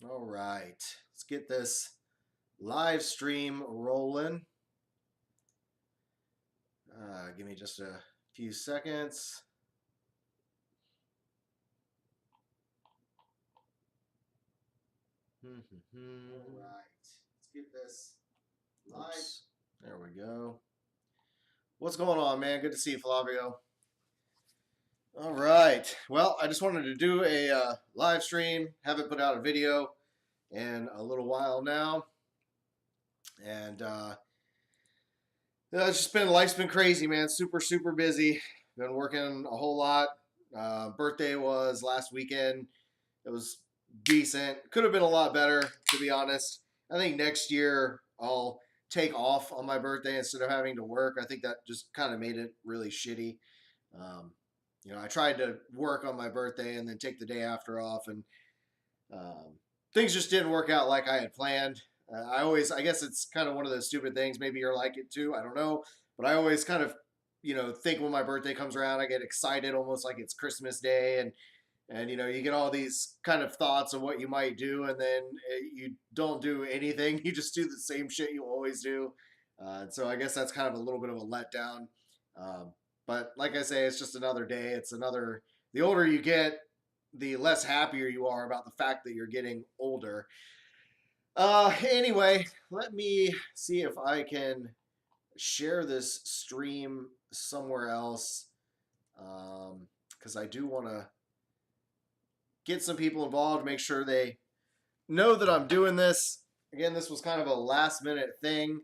All right, let's get this live stream rolling. Give me just a few seconds. All right, let's get this live. Oops. There we go. What's going on, man? Good to see you, Flavio. All right. Well, I just wanted to do a live stream. Haven't put out a video in a little while now, and it's just been life's been crazy, man. Super busy. Been working a whole lot. Birthday was last weekend. It was decent. Could have been a lot better, to be honest. I think next year I'll take off on my birthday instead of having to work. I think that just kind of made it really shitty. I tried to work on my birthday and then take the day after off, and things just didn't work out like I had planned. I guess it's kind of one of those stupid things. Maybe you're like it too. I don't know. But I always kind of, think when my birthday comes around, I get excited almost like it's Christmas Day. And you get all these kind of thoughts of what you might do. And then you don't do anything. You just do the same shit you always do. And so I guess that's kind of a little bit of a letdown. But like I say, it's just another day. The older you get, the less happier you are about the fact that you're getting older. Anyway, let me see if I can share this stream somewhere else, because I do want to get some people involved, make sure they know that I'm doing this. Again, this was kind of a last minute thing.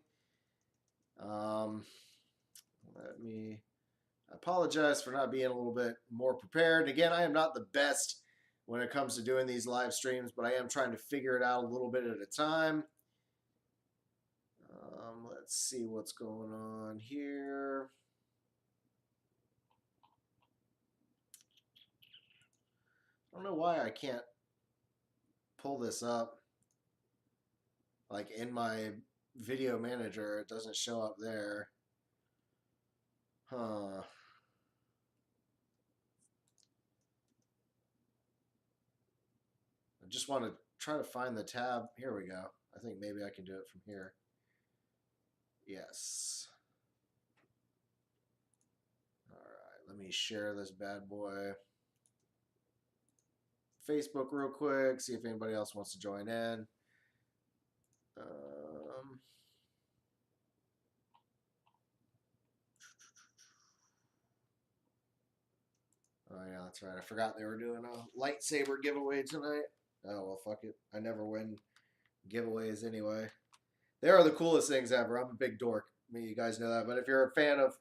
I apologize for not being a little bit more prepared. Again, I am not the best when it comes to doing these live streams, but I am trying to figure it out a little bit at a time. Let's see what's going on here. I don't know why I can't pull this up. Like in my video manager, it doesn't show up there. Huh. I just want to try to find the tab. Here we go. I think maybe I can do it from here. Yes. All right, let me share this bad boy. Facebook real quick, see if anybody else wants to join in. Oh yeah, that's right. I forgot they were doing a lightsaber giveaway tonight. Oh well, fuck it. I never win giveaways anyway. They are the coolest things ever. I'm a big dork. I mean, you guys know that. But if you're a fan of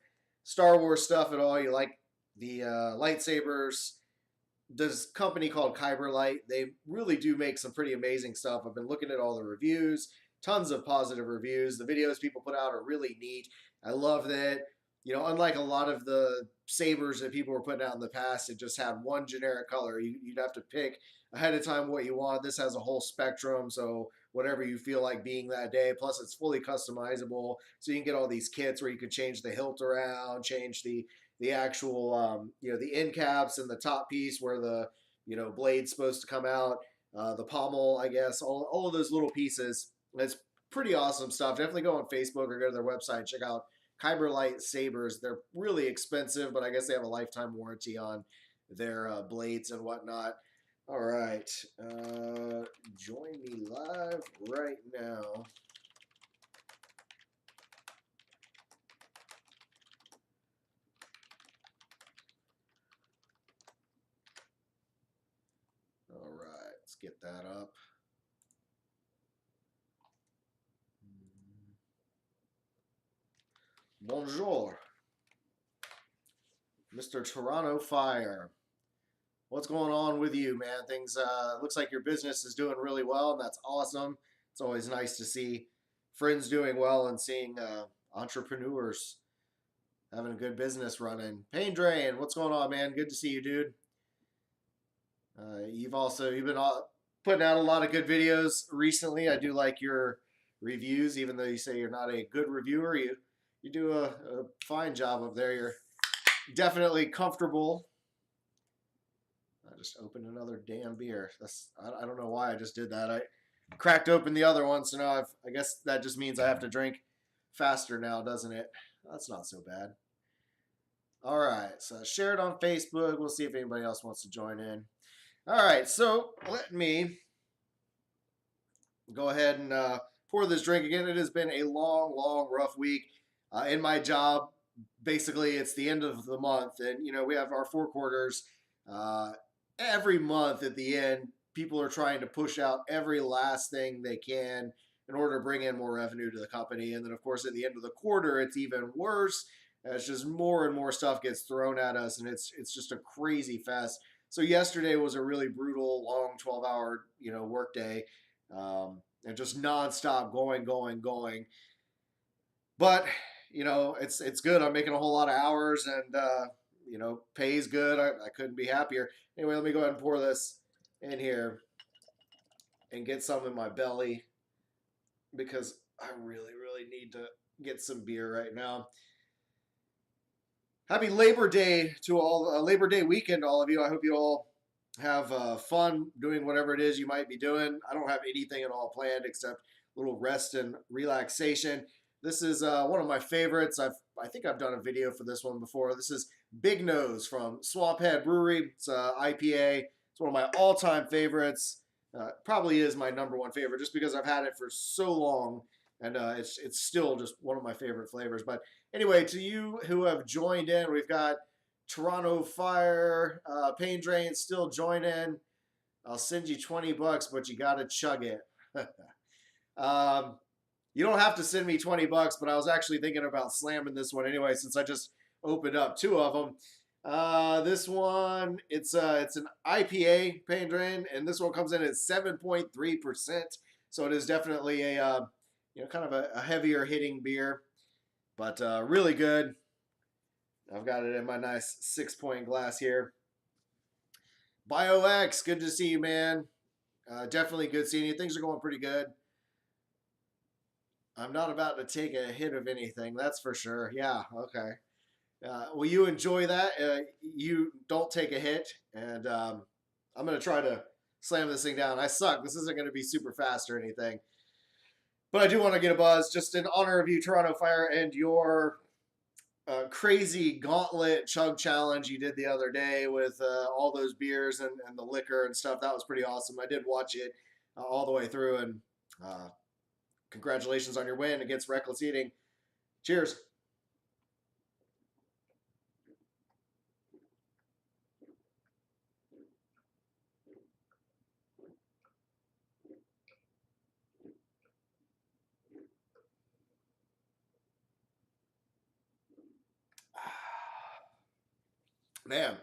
Star Wars stuff at all, you like the lightsabers, this company called Kyber Light, they really do make some pretty amazing stuff. I've been looking at all the reviews, tons of positive reviews. The videos people put out are really neat. I love that, unlike a lot of the sabers that people were putting out in the past, it just had one generic color. You'd have to pick ahead of time what you want. This has a whole spectrum, so whatever you feel like being that day. Plus, it's fully customizable, so you can get all these kits where you can change the hilt around, change the actual, the end caps and the top piece where the, blade's supposed to come out, the pommel, I guess, all of those little pieces. It's pretty awesome stuff. Definitely go on Facebook or go to their website and check out Kyber Light Sabers. They're really expensive, but I guess they have a lifetime warranty on their blades and whatnot. All right. Join me live right now. All right, let's get that up. Bonjour, Mr. Toronto Fire. What's going on with you, man? Things looks like your business is doing really well, and that's awesome. It's always nice to see friends doing well and seeing entrepreneurs having a good business running. Pain Drain, what's going on, man? Good to see you, dude. You've been putting out a lot of good videos recently. I do like your reviews, even though you say you're not a good reviewer. You do a fine job up there. You're definitely comfortable. I just opened another damn beer. I don't know why I just did that. I cracked open the other one, so now I guess that just means I have to drink faster now, doesn't it? That's not so bad. All right, so share it on Facebook. We'll see if anybody else wants to join in. All right, so let me go ahead and pour this drink again. It has been a long, rough week in my job. Basically, it's the end of the month, and we have our 4 quarters. Every month at the end, people are trying to push out every last thing they can in order to bring in more revenue to the company. And then, of course, at the end of the quarter, it's even worse. It's just more and more stuff gets thrown at us, and it's just a crazy fest. So yesterday was a really brutal, long 12-hour work day, and just nonstop going. But it's good. I'm making a whole lot of hours, and pay's good. I couldn't be happier. Anyway, let me go ahead and pour this in here and get some in my belly because I really need to get some beer right now. Happy Labor Day to all, Labor Day weekend to all of you. I hope you all have fun doing whatever it is you might be doing. I don't have anything at all planned except a little rest and relaxation. This is one of my favorites. I think I've done a video for this one before. This is Big Nose from Swamphead Brewery. It's an IPA. It's one of my all-time favorites. Probably is my #1 favorite just because I've had it for so long, and it's still just one of my favorite flavors. But anyway, to you who have joined in, we've got Toronto Fire, Pain Drain still join in. I'll send you $20, but you got to chug it. You don't have to send me $20, but I was actually thinking about slamming this one anyway since I just opened up 2 of them. This one, it's an IPA, Pain Drain, and this one comes in at 7.3%. So it is definitely a kind of a heavier hitting beer, but really good. I've got it in my nice 6-point glass here. BioX, good to see you, man. Definitely good seeing you. Things are going pretty good. I'm not about to take a hit of anything, that's for sure. Yeah, okay. Will you enjoy that? You don't take a hit, and I'm going to try to slam this thing down. I suck. This isn't going to be super fast or anything. But I do want to get a buzz, just in honor of you, Toronto Fire, and your crazy gauntlet chug challenge you did the other day with all those beers and the liquor and stuff. That was pretty awesome. I did watch it all the way through, and congratulations on your win against Reckless Eating. Cheers. Man,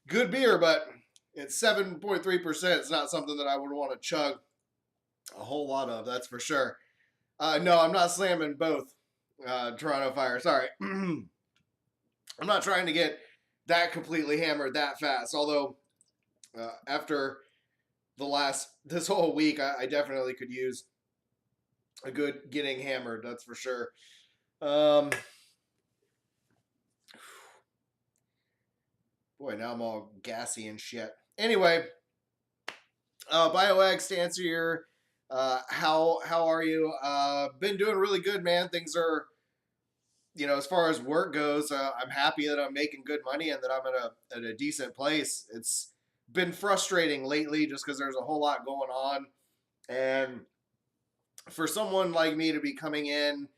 good beer, but it's 7.3%. It's not something that I would want to chug a whole lot of, that's for sure. No, I'm not slamming both Toronto Fire. Sorry. I'm not trying to get that completely hammered that fast. Although, after this whole week, I definitely could use a good getting hammered, that's for sure. Boy, now I'm all gassy and shit. Anyway, BioX, to answer your how are you? Been doing really good, man. Things are, as far as work goes, I'm happy that I'm making good money and that I'm at a decent place. It's been frustrating lately just because there's a whole lot going on, and for someone like me to be coming in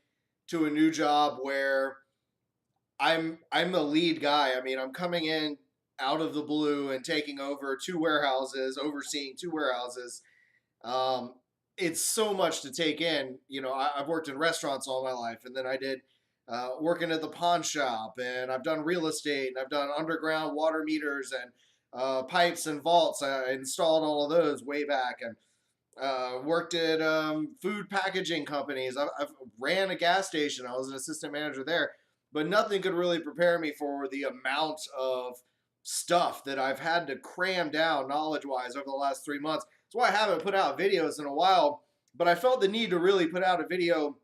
to a new job where I'm the lead guy. I mean, I'm coming in out of the blue and taking over 2 warehouses, overseeing 2 warehouses. It's so much to take in. I've worked in restaurants all my life, and then I did working at the pawn shop, and I've done real estate, and I've done underground water meters and pipes and vaults. I installed all of those way back, and worked at food packaging companies. I've ran a gas station. I was an assistant manager there, but nothing could really prepare me for the amount of stuff that I've had to cram down knowledge-wise over the last 3 months. That's why I haven't put out videos in a while, but I felt the need to really put out a video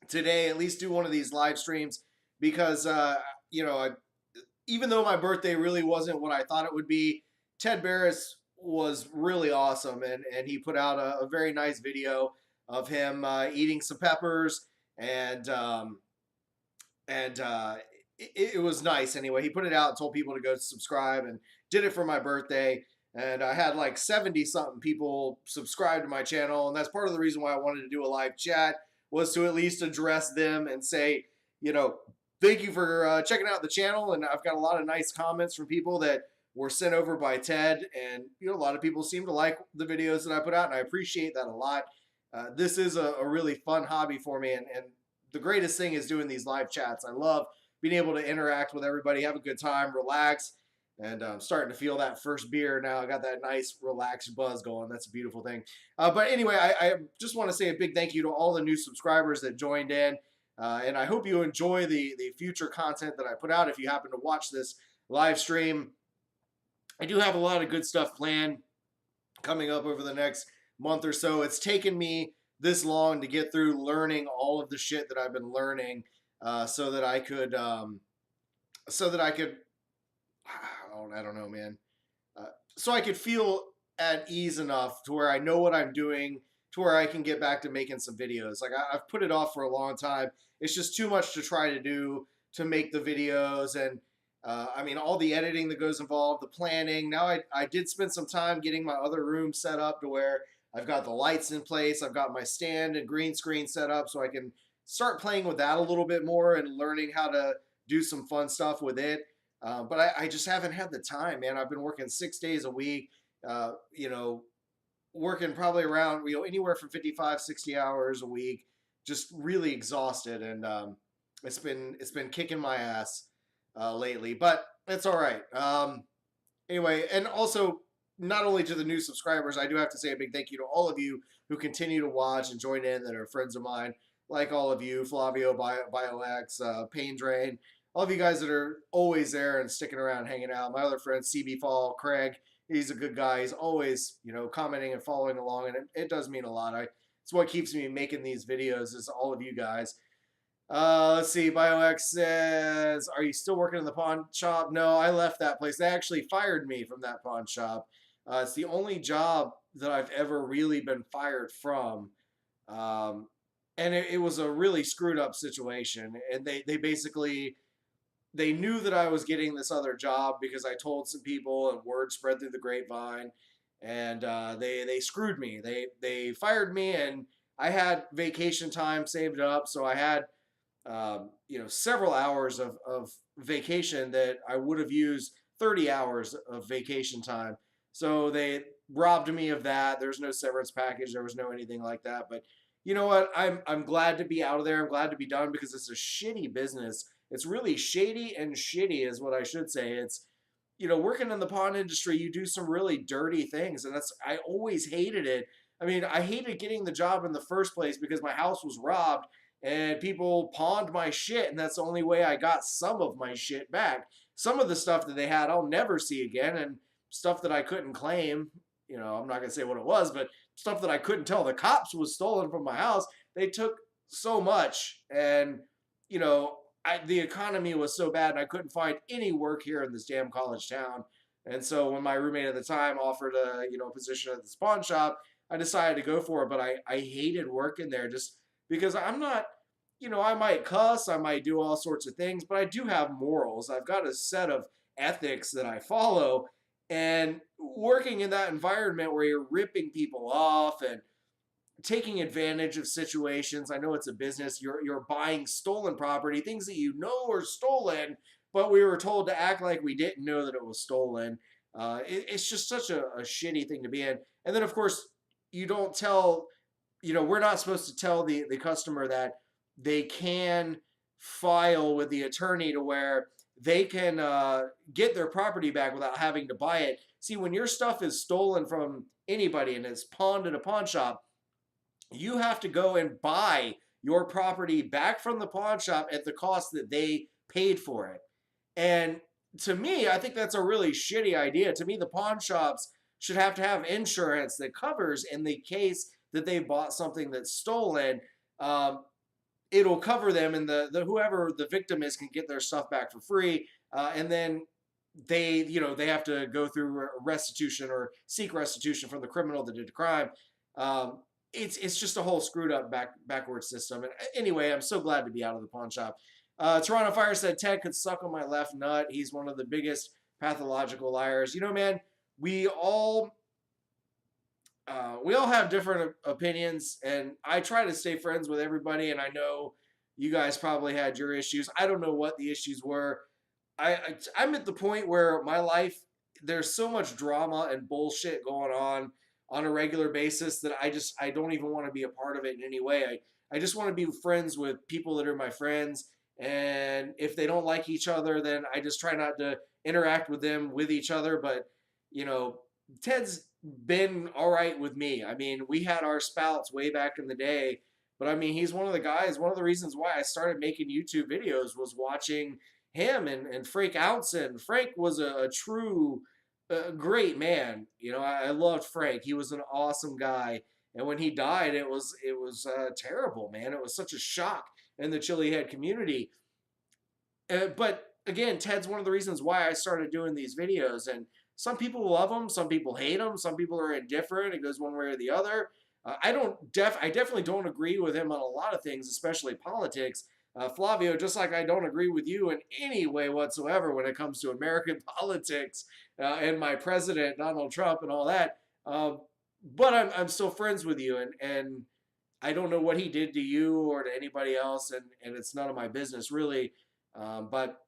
today, at least do one of these live streams, because even though my birthday really wasn't what I thought it would be, Ted Barris was really awesome, and he put out a very nice video of him eating some peppers, and and it was nice. Anyway, he put it out and told people to go subscribe, and did it for my birthday. And I had like 70 something people subscribe to my channel, and that's part of the reason why I wanted to do a live chat, was to at least address them and say, you know, thank you for checking out the channel. And I've got a lot of nice comments from people that were sent over by Ted, and you know, a lot of people seem to like the videos that I put out, and I appreciate that a lot. This is a really fun hobby for me, and the greatest thing is doing these live chats. I love being able to interact with everybody, have a good time, relax, and I'm starting to feel that first beer now. I got that nice relaxed buzz going. That's a beautiful thing. But anyway, I just want to say a big thank you to all the new subscribers that joined in. And I hope you enjoy the future content that I put out. If you happen to watch this live stream, I do have a lot of good stuff planned coming up over the next month or so. It's taken me this long to get through learning all of the shit that I've been learning, so that I could I don't know, man. So I could feel at ease enough to where I know what I'm doing, to where I can get back to making some videos. Like I've put it off for a long time. It's just too much to try to do to make the videos, and I mean, all the editing that goes involved, the planning. Now I did spend some time getting my other room set up to where I've got the lights in place. I've got my stand and green screen set up so I can start playing with that a little bit more and learning how to do some fun stuff with it. But I just haven't had the time, man. I've been working 6 days a week, you know, working probably around, you know, anywhere from 55, 60 hours a week, just really exhausted. And it's been kicking my ass lately, but it's all right. Anyway, and also, not only to the new subscribers, I do have to say a big thank you to all of you who continue to watch and join in that are friends of mine, like all of you, Flavio, BioX, Pain Drain, all of you guys that are always there and sticking around, hanging out. My other friend, CB Fall, Craig, he's a good guy. He's always, you know, commenting and following along, and it does mean a lot. It's what keeps me making these videos, is all of you guys. Let's see. BioX says, "Are you still working in the pawn shop?" No, I left that place. They actually fired me from that pawn shop. It's the only job that I've ever really been fired from. And it was a really screwed up situation. And they basically, they knew that I was getting this other job because I told some people, and word spread through the grapevine. And they screwed me. They fired me, and I had vacation time saved up, so I had you know, several hours of vacation that I would have used 30 hours of vacation time. So they robbed me of that. There's no severance package. There was no anything like that. But you know what? I'm glad to be out of there. I'm glad to be done, because it's a shitty business. It's really shady and shitty is what I should say. It's, you know, working in the pawn industry, you do some really dirty things, and I always hated it. I mean, I hated getting the job in the first place because my house was robbed and people pawned my shit, and that's the only way I got some of my shit back. Some of the stuff that they had, I'll never see again, and stuff that I couldn't claim, you know, I'm not going to say what it was, but stuff that I couldn't tell the cops was stolen from my house. They took so much, and, you know, the economy was so bad, and I couldn't find any work here in this damn college town. And so when my roommate at the time offered a, you know, position at the pawn shop, I decided to go for it. But I hated working there just because I'm not, you know, I might cuss, I might do all sorts of things, but I do have morals. I've got a set of ethics that I follow. And working in that environment where you're ripping people off and taking advantage of situations. I know it's a business. You're buying stolen property, things that you know are stolen, but we were told to act like we didn't know that it was stolen. It's just such a shitty thing to be in. And then, of course, you don't tell, you know, we're not supposed to tell the customer that they can file with the attorney to where they can get their property back without having to buy it. See, when your stuff is stolen from anybody and it's pawned at a pawn shop, you have to go and buy your property back from the pawn shop at the cost that they paid for it. And to me, I think that's a really shitty idea. To me, the pawn shops should have to have insurance that covers in the case that they bought something that's stolen. It'll cover them, and the whoever the victim is can get their stuff back for free. and then they have to go through restitution or seek restitution from the criminal that did the crime. It's just a whole screwed up backward system. And anyway, I'm so glad to be out of the pawn shop. Toronto Fire said Ted could suck on my left nut. He's one of the biggest pathological liars. Man, we all have different opinions, and I try to stay friends with everybody. And I know you guys probably had your issues. I don't know what the issues were. I'm at the point where my life, there's so much drama and bullshit going on a regular basis that I don't even want to be a part of it in any way. I just want to be friends with people that are my friends, and if they don't like each other, then I just try not to interact with them with each other. But Ted's been all right with me. I mean, we had our spouts way back in the day, but I mean, he's one of the guys. One of the reasons why I started making YouTube videos was watching him and Frank Outson. Frank was a true great man. I loved Frank. He was an awesome guy. And when he died, it was terrible, man. It was such a shock in the chili head community. But again, Ted's one of the reasons why I started doing these videos. And some people love him, some people hate him, some people are indifferent. It goes one way or the other. I definitely don't agree with him on a lot of things, especially politics. Flavio, just like I don't agree with you in any way whatsoever when it comes to American politics and my president, Donald Trump, and all that. But I'm still friends with you, and I don't know what he did to you or to anybody else, and it's none of my business, really. But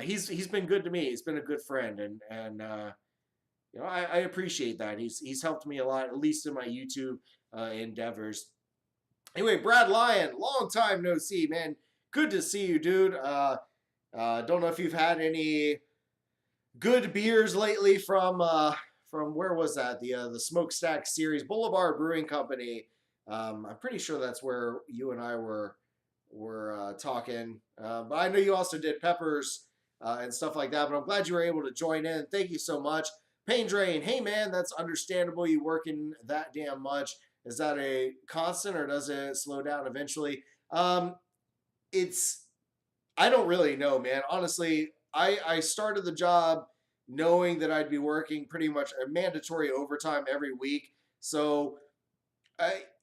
he's been good to me. He's been a good friend, and I appreciate that. He's helped me a lot, at least in my YouTube endeavors. Anyway, Brad Lyon, long time no see, man. Good to see you, dude. Don't know if you've had any good beers lately from where was that? The Smokestack Series, Boulevard Brewing Company. I'm pretty sure that's where you and I were talking. But I know you also did Peppers and stuff like that. But I'm glad you were able to join in. Thank you so much. Pain Drain, hey man, that's understandable. You working that damn much. Is that a constant or does it slow down eventually? I don't really know, man. Honestly, I started the job knowing that I'd be working pretty much a mandatory overtime every week. So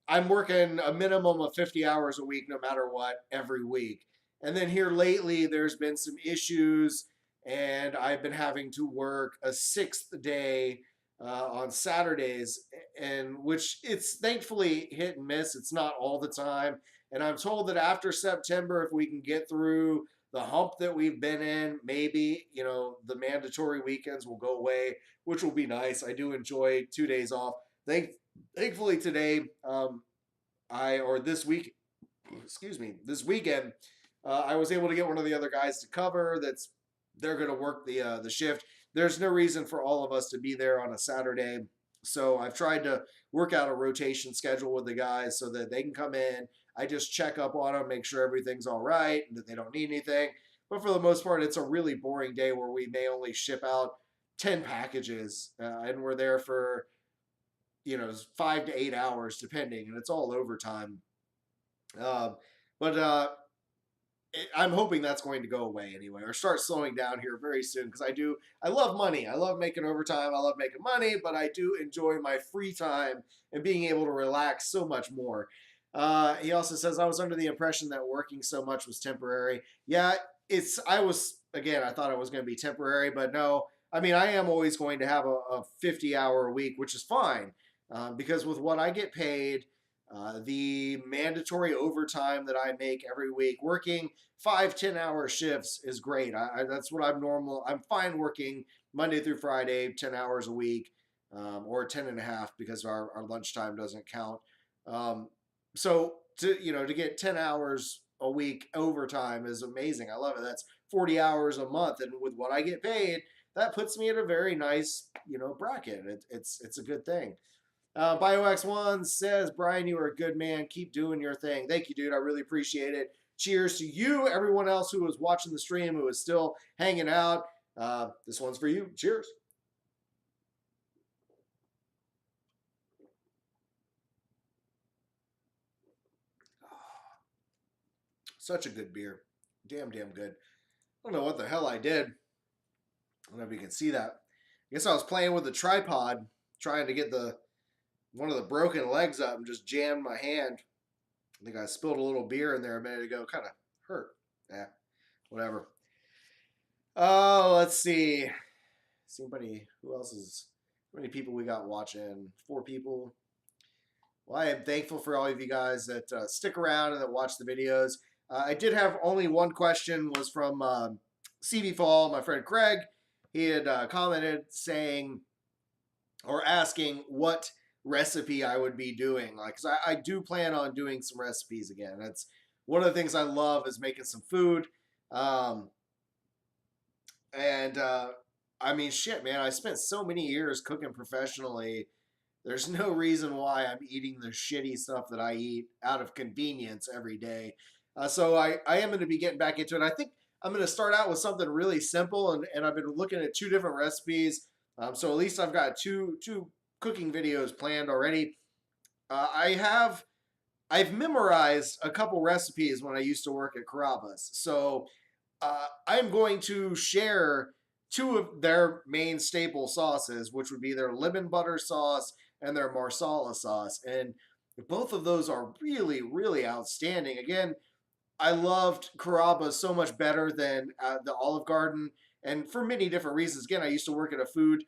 I'm working a minimum of 50 hours a week no matter what every week. And then here lately, there's been some issues, and I've been having to work a sixth day on Saturdays, and which it's thankfully hit and miss. It's not all the time. And I'm told that after September, if we can get through the hump that we've been in, maybe, the mandatory weekends will go away, which will be nice. I do enjoy 2 days off. Thankfully today, this weekend, I was able to get one of the other guys to cover. They're going to work the shift. There's no reason for all of us to be there on a Saturday. So I've tried to work out a rotation schedule with the guys so that they can come in. I just check up on them, make sure everything's all right and that they don't need anything. But for the most part, it's a really boring day where we may only ship out 10 packages and we're there for, 5 to 8 hours depending, and it's all overtime. But I'm hoping that's going to go away anyway, or start slowing down here very soon, because I love money. I love making overtime. I love making money, but I do enjoy my free time and being able to relax so much more. He also says, I was under the impression that working so much was temporary. Yeah, I thought it was going to be temporary, but no. I mean, I am always going to have a 50-hour week, which is fine, because with what I get paid, the mandatory overtime that I make every week, working 5 10-hour shifts is great. That's what I'm normal. I'm fine working Monday through Friday, 10 hours a week, or 10 and a half because our lunchtime doesn't count. So to get 10 hours a week overtime is amazing. I love it. That's 40 hours a month. And with what I get paid, that puts me in a very nice, bracket. It's a good thing. BioX1 says, Brian, you are a good man. Keep doing your thing. Thank you, dude. I really appreciate it. Cheers to you, everyone else who was watching the stream, who is still hanging out. This one's for you. Cheers. Such a good beer. Damn good. don't know what the hell I did. I don't know if you can see that. I guess I was playing with the tripod, trying to get the one of the broken legs up and just jammed my hand. I think I spilled a little beer in there a minute ago. Kind of hurt. Yeah, whatever. Oh, let's see. Somebody, who else is, how many people we got watching? 4 people. Well, I am thankful for all of you guys that stick around and that watch the videos. I did have only one question, was from CB Fall, my friend Craig. He had commented saying, or asking what recipe I would be doing. Like, cause I do plan on doing some recipes again. That's one of the things I love, is making some food. Um, and I mean, shit, man, I spent so many years cooking professionally. There's no reason why I'm eating the shitty stuff that I eat out of convenience every day. So I am going to be getting back into it. I think I'm going to start out with something really simple, and I've been looking at 2 different recipes. So at least I've got two cooking videos planned already. I've memorized a couple recipes when I used to work at Carrabba's. So I'm going to share 2 of their main staple sauces, which would be their lemon butter sauce and their marsala sauce. And both of those are really, really outstanding. Again, I loved Carrabba's so much better than the Olive Garden, and for many different reasons. Again, I used to work at a food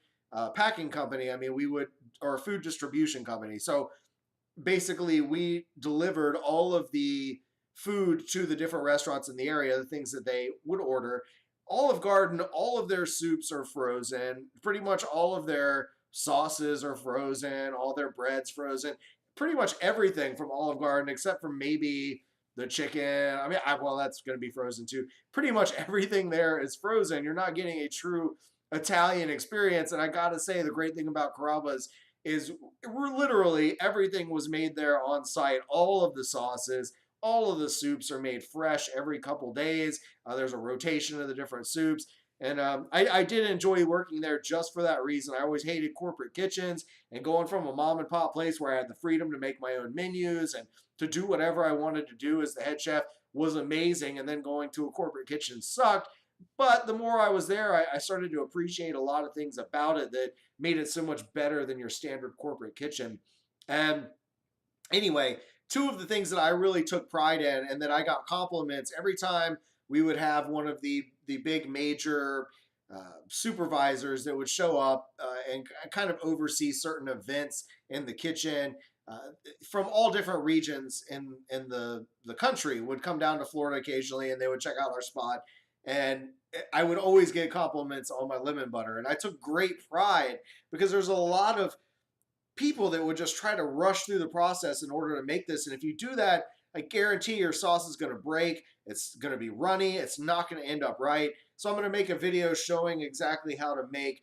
packing company. I mean, or a food distribution company. So basically, we delivered all of the food to the different restaurants in the area, the things that they would order. Olive Garden, all of their soups are frozen. Pretty much all of their sauces are frozen. All their bread's frozen. Pretty much everything from Olive Garden, except for maybe the chicken. I mean, well, that's going to be frozen too. Pretty much everything there is frozen. You're not getting a true Italian experience. And I got to say, the great thing about Carrabba's is literally everything was made there on site. All of the sauces, all of the soups are made fresh every couple days. There's a rotation of the different soups. And I did enjoy working there just for that reason. I always hated corporate kitchens, and going from a mom and pop place where I had the freedom to make my own menus and to do whatever I wanted to do as the head chef was amazing. And then going to a corporate kitchen sucked. But the more I was there, I started to appreciate a lot of things about it that made it so much better than your standard corporate kitchen. And anyway, 2 of the things that I really took pride in, and that I got compliments every time we would have one of the big major supervisors that would show up and kind of oversee certain events in the kitchen from all different regions in the country, would come down to Florida occasionally, and they would check out our spot. And I would always get compliments on my lemon butter. And I took great pride, because there's a lot of people that would just try to rush through the process in order to make this. And if you do that, I guarantee your sauce is going to break. It's going to be runny. It's not going to end up right. So I'm going to make a video showing exactly how to make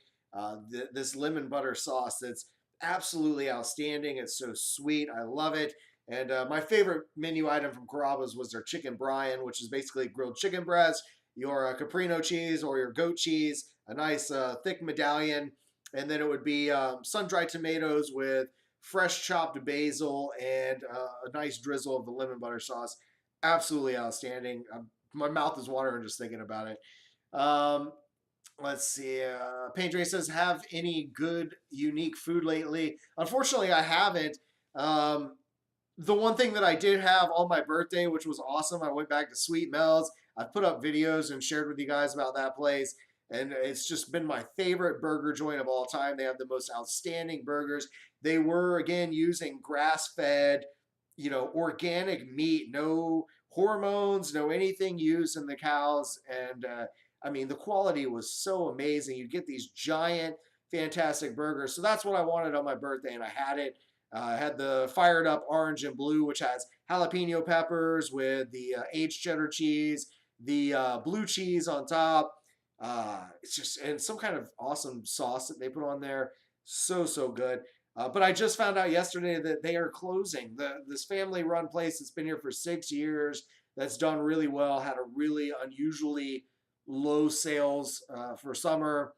this lemon butter sauce that's absolutely outstanding. It's so sweet. I love it. And my favorite menu item from Carrabba's was their chicken Brian, which is basically grilled chicken breast, your caprino cheese or your goat cheese, a nice thick medallion, and then it would be sun-dried tomatoes with fresh chopped basil and a nice drizzle of the lemon butter sauce. Absolutely outstanding. My mouth is watering just thinking about it. Let's see. Pedro says, have any good, unique food lately? Unfortunately, I haven't. The one thing that I did have on my birthday, which was awesome, I went back to Sweet Mel's. I've put up videos and shared with you guys about that place. And it's just been my favorite burger joint of all time. They have the most outstanding burgers. They were, again, using grass-fed, organic meat, no hormones, no anything used in the cows. And, I mean, the quality was so amazing. You get these giant, fantastic burgers. So that's what I wanted on my birthday, and I had it. I had the fired up orange and blue, which has jalapeno peppers with the aged cheddar cheese, the blue cheese on top. It's just, and some kind of awesome sauce that they put on there. So, so good. But I just found out yesterday that they are closing. This family-run place that's been here for 6 years, that's done really well, had a really unusually low sales for summer,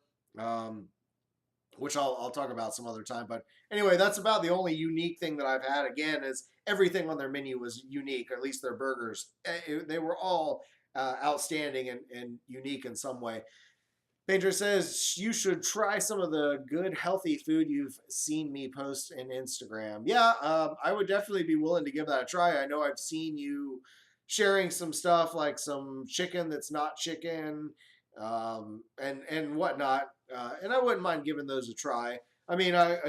which I'll talk about some other time. But anyway, that's about the only unique thing that I've had. Again, is everything on their menu was unique, or at least their burgers. They were all outstanding and unique in some way. Pedro says you should try some of the good healthy food you've seen me post in Instagram. Yeah, I would definitely be willing to give that a try. I know I've seen you sharing some stuff like some chicken that's not chicken, and whatnot, and I wouldn't mind giving those a try. I mean, I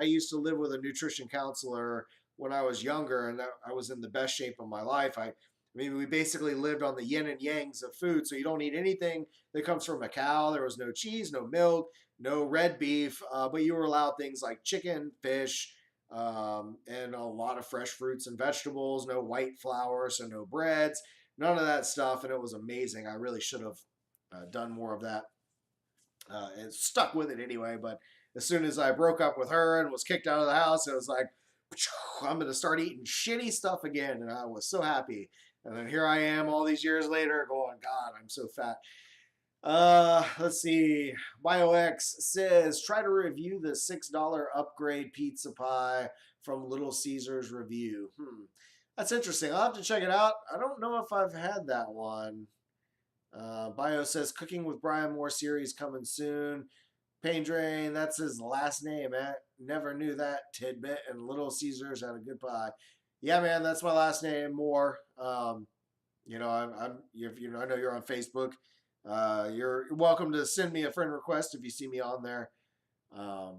used to live with a nutrition counselor when I was younger, and I was in the best shape of my life. I mean, we basically lived on the yin and yangs of food, so you don't eat anything that comes from a cow. There was no cheese, no milk, no red beef, but you were allowed things like chicken, fish, and a lot of fresh fruits and vegetables, no white flour, so no breads, none of that stuff, and it was amazing. I really should have done more of that and stuck with it anyway, but as soon as I broke up with her and was kicked out of the house, it was like, I'm going to start eating shitty stuff again, and I was so happy. And then here I am all these years later going, God, I'm so fat. Let's see. BioX says, try to review the $6 upgrade pizza pie from Little Caesars review. That's interesting. I'll have to check it out. I don't know if I've had that one. Bio says, Cooking with Brian Moore series coming soon. Pain Drain, that's his last name. Never knew that tidbit. And Little Caesars had a good pie. Yeah, man, that's my last name, Moore. You know, I know you're on Facebook. You're welcome to send me a friend request if you see me on there. Yeah,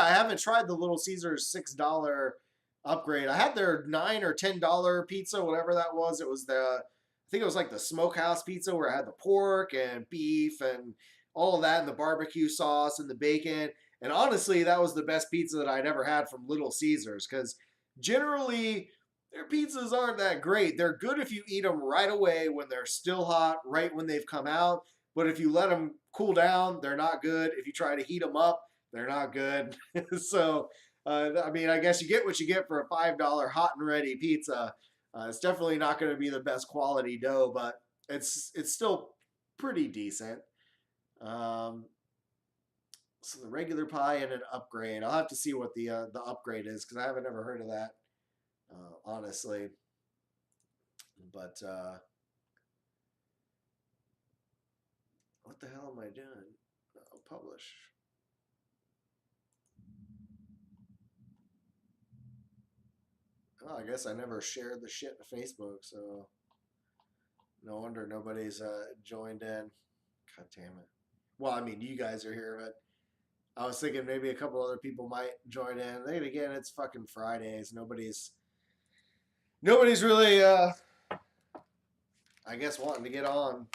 I haven't tried the Little Caesars $6 upgrade. I had their $9 or $10 pizza, whatever that was. It was I think it was like the smokehouse pizza where I had the pork and beef and all of that and the barbecue sauce and the bacon. And honestly, that was the best pizza that I'd ever had from Little Caesars because generally their pizzas aren't that great. They're good if you eat them right away when they're still hot, right when they've come out. But if you let them cool down, they're not good. If you try to heat them up, they're not good. So, I mean, I guess you get what you get for a $5 hot and ready pizza. It's definitely not going to be the best quality dough, but it's still pretty decent. So the regular pie and an upgrade. I'll have to see what the upgrade is because I haven't ever heard of that, honestly. But what the hell am I doing? Publish. Oh, I guess I never shared the shit to Facebook, so no wonder nobody's joined in. God damn it. Well, I mean, you guys are here, but I was thinking maybe a couple other people might join in. Then again, it's fucking Fridays. Nobody's really, I guess, wanting to get on.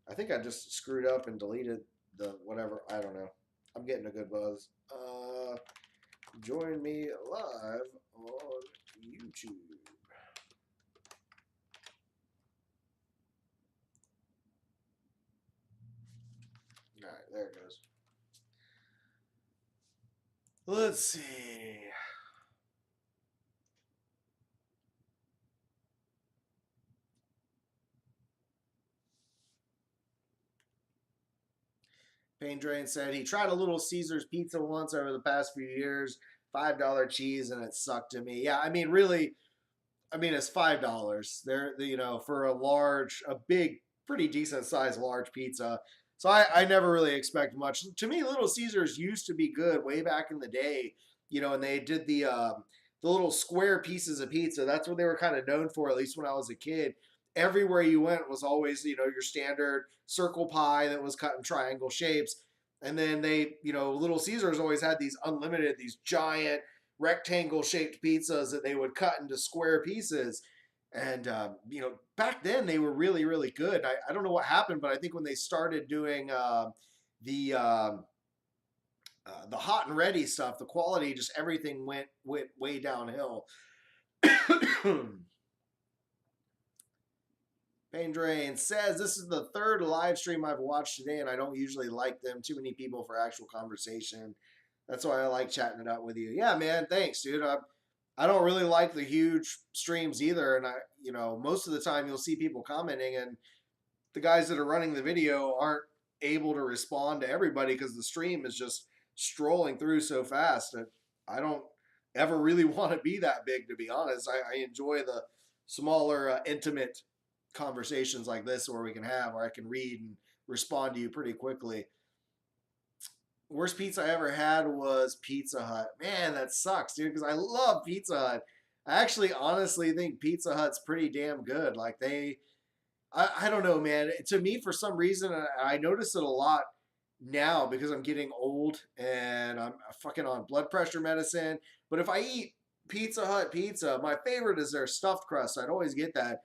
I think I just screwed up and deleted the whatever. I don't know. I'm getting a good buzz. Join me live on YouTube. All right, there it goes. Let's see. Pain Drain said he tried a Little Caesars pizza once over the past few years, $5 cheese, and it sucked to me. Yeah, I mean, really, I mean, it's $5. They're for a big, pretty decent sized large pizza. So I never really expect much. To me, Little Caesars used to be good way back in the day, and they did the little square pieces of pizza. That's what they were kind of known for, at least when I was a kid. Everywhere you went was always, your standard circle pie that was cut in triangle shapes. And then Little Caesars always had these unlimited, these giant rectangle shaped pizzas that they would cut into square pieces. And, back then they were really, really good. I don't know what happened, but I think when they started doing the hot and ready stuff, the quality, just everything went way downhill. Pain Drain says, this is the third live stream I've watched today, and I don't usually like them. Too many people for actual conversation. That's why I like chatting it out with you. Yeah, man, thanks, dude. I don't really like the huge streams either, and most of the time you'll see people commenting, and the guys that are running the video aren't able to respond to everybody because the stream is just strolling through so fast. I don't ever really want to be that big, to be honest. I enjoy the smaller, intimate conversations like this where we can have, where I can read and respond to you pretty quickly. Worst pizza I ever had was Pizza Hut. Man, that sucks, dude, because I love Pizza Hut. I actually honestly think Pizza Hut's pretty damn good. Like I don't know, man. To me, for some reason, I notice it a lot now because I'm getting old and I'm fucking on blood pressure medicine. But if I eat Pizza Hut pizza, my favorite is their stuffed crust. I'd always get that.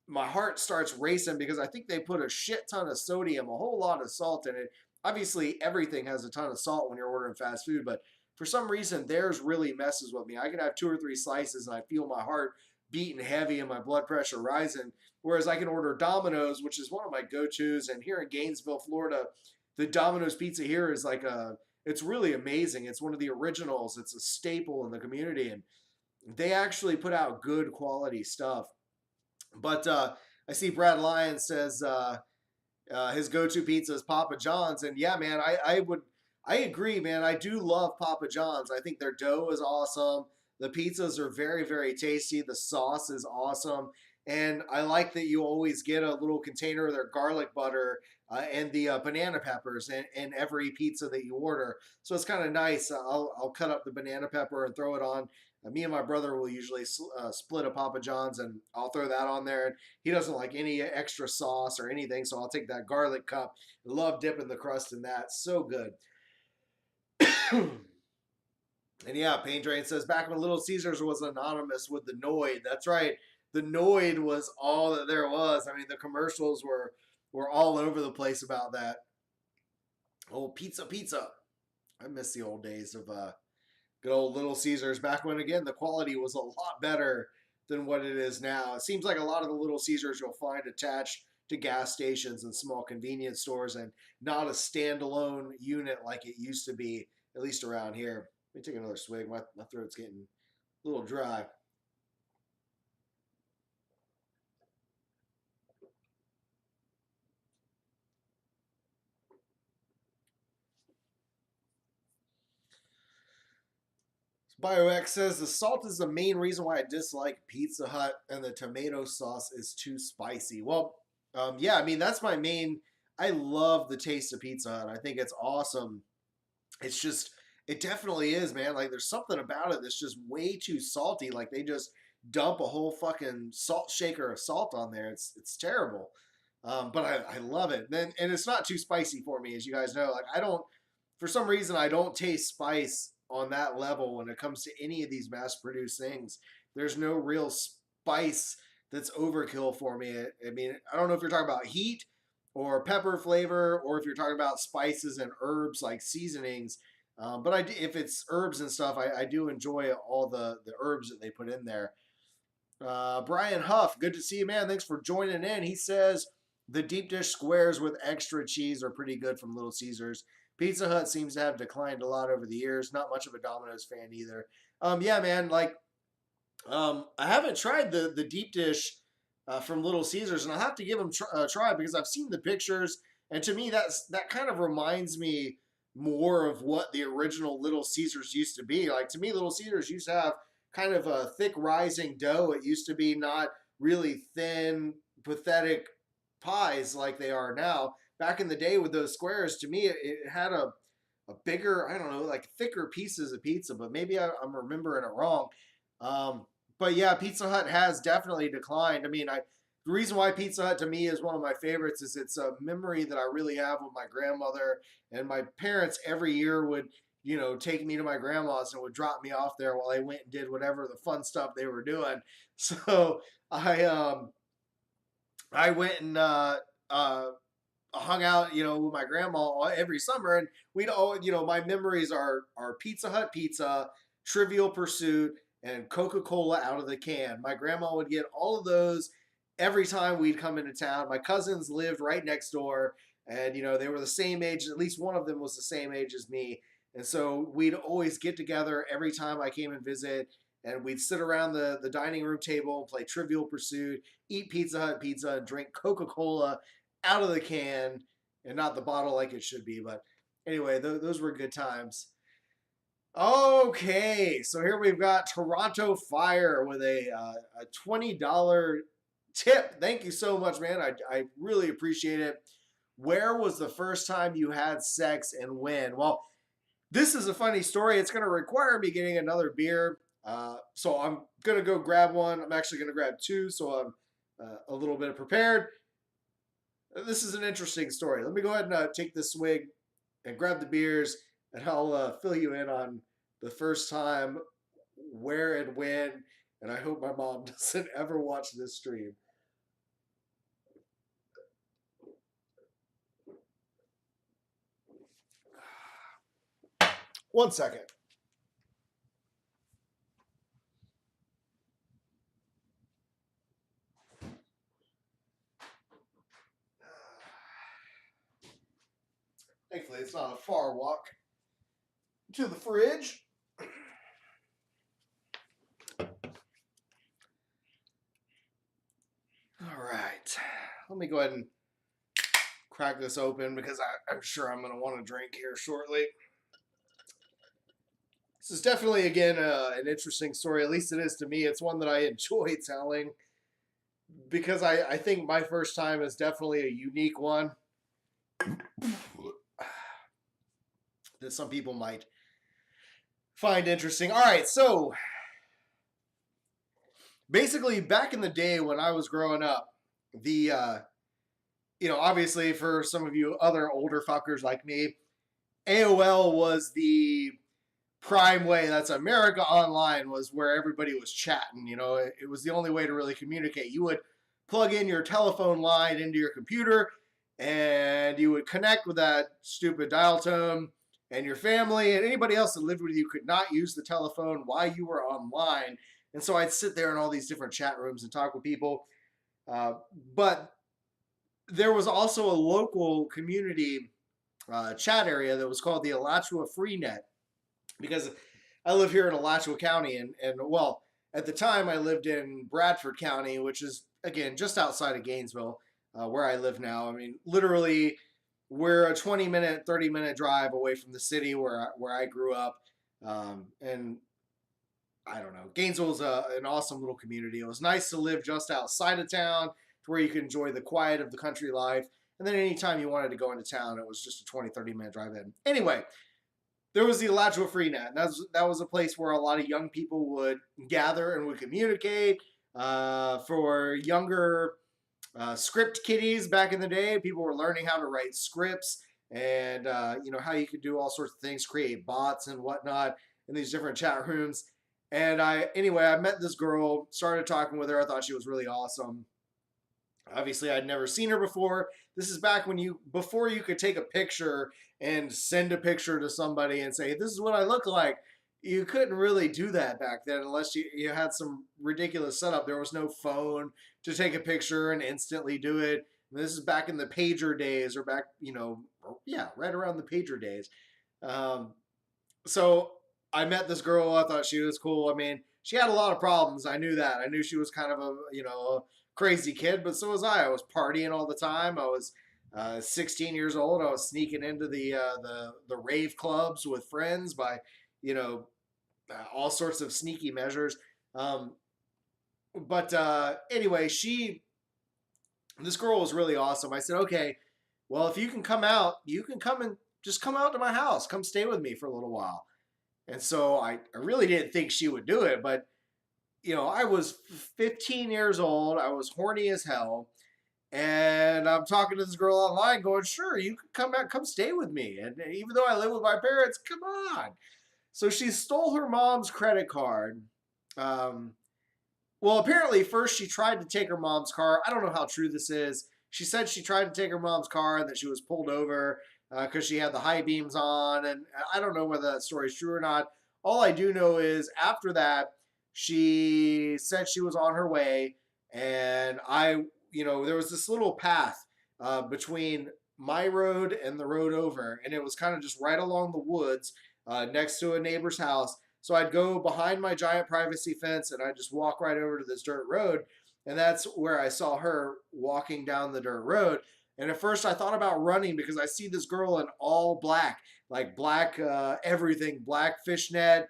My heart starts racing because I think they put a shit ton of sodium, a whole lot of salt in it. Obviously, everything has a ton of salt when you're ordering fast food, but for some reason, theirs really messes with me. I can have 2 or 3 slices and I feel my heart beating heavy and my blood pressure rising. Whereas I can order Domino's, which is one of my go-tos. And here in Gainesville, Florida, the Domino's pizza here is it's really amazing. It's one of the originals. It's a staple in the community. And they actually put out good quality stuff. But I see Brad Lyon says his go-to pizza is Papa John's. And yeah, man, I agree, man. I do love Papa John's. I think their dough is awesome. The pizzas are very, very tasty. The sauce is awesome. And I like that you always get a little container of their garlic butter and the banana peppers in every pizza that you order. So it's kind of nice. I'll cut up the banana pepper and throw it on. Me and my brother will usually split a Papa John's, and I'll throw that on there. And he doesn't like any extra sauce or anything, so I'll take that garlic cup. I love dipping the crust in that. So good. And yeah, Pain Drain says, back when Little Caesars was anonymous with the Noid. That's right. The Noid was all that there was. I mean, the commercials were all over the place about that. Oh, pizza. I miss the old days of good old Little Caesars, back when, again, the quality was a lot better than what it is now. It seems like a lot of the Little Caesars you'll find attached to gas stations and small convenience stores and not a standalone unit like it used to be, at least around here. Let me take another swig. My throat's getting a little dry. BioX says the salt is the main reason why I dislike Pizza Hut, and the tomato sauce is too spicy. Well, yeah, I mean, that's my main. I love the taste of Pizza Hut. I think it's awesome. It's just, it definitely is, man. Like, there's something about it that's just way too salty. Like, they just dump a whole fucking salt shaker of salt on there. It's terrible. But I love it. And it's not too spicy for me, as you guys know. Like, I don't, for some reason, I don't taste spice on that level when it comes to any of these mass-produced things. There's no real spice that's overkill for me. I mean, I don't know if you're talking about heat or pepper flavor, or if you're talking about spices and herbs like seasonings. But if it's herbs and stuff, I do enjoy all the herbs that they put in there. Brian Huff, good to see you, man. Thanks for joining in. He says the deep dish squares with extra cheese are pretty good from Little Caesars. Pizza Hut seems to have declined a lot over the years. Not much of a Domino's fan either. Yeah, man. Like, I haven't tried the deep dish from Little Caesars, and I'll have to give them a try because I've seen the pictures, and to me that kind of reminds me more of what the original Little Caesars used to be. Like, to me, Little Caesars used to have kind of a thick rising dough. It used to be not really thin, pathetic pies like they are now. Back in the day with those squares, to me, it had a bigger, I don't know, like thicker pieces of pizza, but maybe I'm remembering it wrong. But yeah, Pizza Hut has definitely declined. I mean, the reason why Pizza Hut to me is one of my favorites is it's a memory that I really have with my grandmother, and my parents every year would, take me to my grandma's and would drop me off there while I went and did whatever the fun stuff they were doing. So I went and hung out, with my grandma every summer, and we'd all, my memories are Pizza Hut pizza, Trivial Pursuit, and Coca-Cola out of the can. My grandma would get all of those every time we'd come into town. My cousins lived right next door, and they were the same age. At least one of them was the same age as me, and so we'd always get together every time I came and visit. And we'd sit around the dining room table and play Trivial Pursuit, eat Pizza Hut pizza, and drink Coca-Cola out of the can and not the bottle like it should be. But anyway, those were good times. Okay, so here we've got Toronto Fire with a $20 Tip, thank you so much, man. I really appreciate it. Where was the first time you had sex and when? Well, this is a funny story. It's going to require me getting another beer. So I'm going to go grab one. I'm actually going to grab two, so I'm a little bit prepared. This is an interesting story. Let me go ahead and take this swig and grab the beers, and I'll fill you in on the first time, where and when. And I hope my mom doesn't ever watch this stream. One second. Thankfully, it's not a far walk to the fridge. All right. Let me go ahead and crack this open because I'm sure I'm going to want to drink here shortly. This is definitely, again, an interesting story. At least it is to me. It's one that I enjoy telling because I think my first time is definitely a unique one that some people might find interesting. All right, so basically back in the day when I was growing up, the obviously for some of you other older fuckers like me, AOL was the prime way. That's America Online was where everybody was chatting. It was the only way to really communicate. You would plug in your telephone line into your computer and you would connect with that stupid dial tone, and your family and anybody else that lived with you could not use the telephone while you were online. And so I'd sit there in all these different chat rooms and talk with people. But there was also a local community chat area that was called the Alachua Freenet, because I live here in Alachua County, and well, at the time I lived in Bradford County, which is, again, just outside of Gainesville, where I live now. I mean, literally, we're a 20-minute, 30-minute drive away from the city where I grew up. And I don't know, Gainesville's an awesome little community. It was nice to live just outside of town to where you could enjoy the quiet of the country life. And then anytime you wanted to go into town, it was just a 20, 30-minute drive in. Anyway, there was the Alachua Freenet. That was a place where a lot of young people would gather and would communicate. For younger script kiddies back in the day, people were learning how to write scripts and how you could do all sorts of things, create bots and whatnot in these different chat rooms. And I met this girl, started talking with her. I thought she was really awesome. Obviously, I'd never seen her before. This is back before you could take a picture and send a picture to somebody and say, this is what I look like. You couldn't really do that back then unless you had some ridiculous setup. There was no phone to take a picture and instantly do it. And this is back in the pager days, or back, right around the pager days. So I met this girl. I thought she was cool. I mean, she had a lot of problems. I knew that. I knew she was kind of a crazy kid, but so was I. I was partying all the time. I was 16 years old. I was sneaking into the rave clubs with friends by, all sorts of sneaky measures. But anyway, this girl was really awesome. I said, okay, well, if you can come out, you can come out to my house. Come stay with me for a little while. And so I really didn't think she would do it, but I was 15 years old. I was horny as hell. And I'm talking to this girl online going, sure, you can come stay with me. And even though I live with my parents, come on. So she stole her mom's credit card. Well, apparently first she tried to take her mom's car. I don't know how true this is. She said she tried to take her mom's car and that she was pulled over because she had the high beams on. And I don't know whether that story is true or not. All I do know is after that, she said she was on her way. And there was this little path between my road and the road over. And it was kind of just right along the woods next to a neighbor's house. So I'd go behind my giant privacy fence and I'd just walk right over to this dirt road. And that's where I saw her walking down the dirt road. And at first I thought about running because I see this girl in all black, like black everything, black fishnet,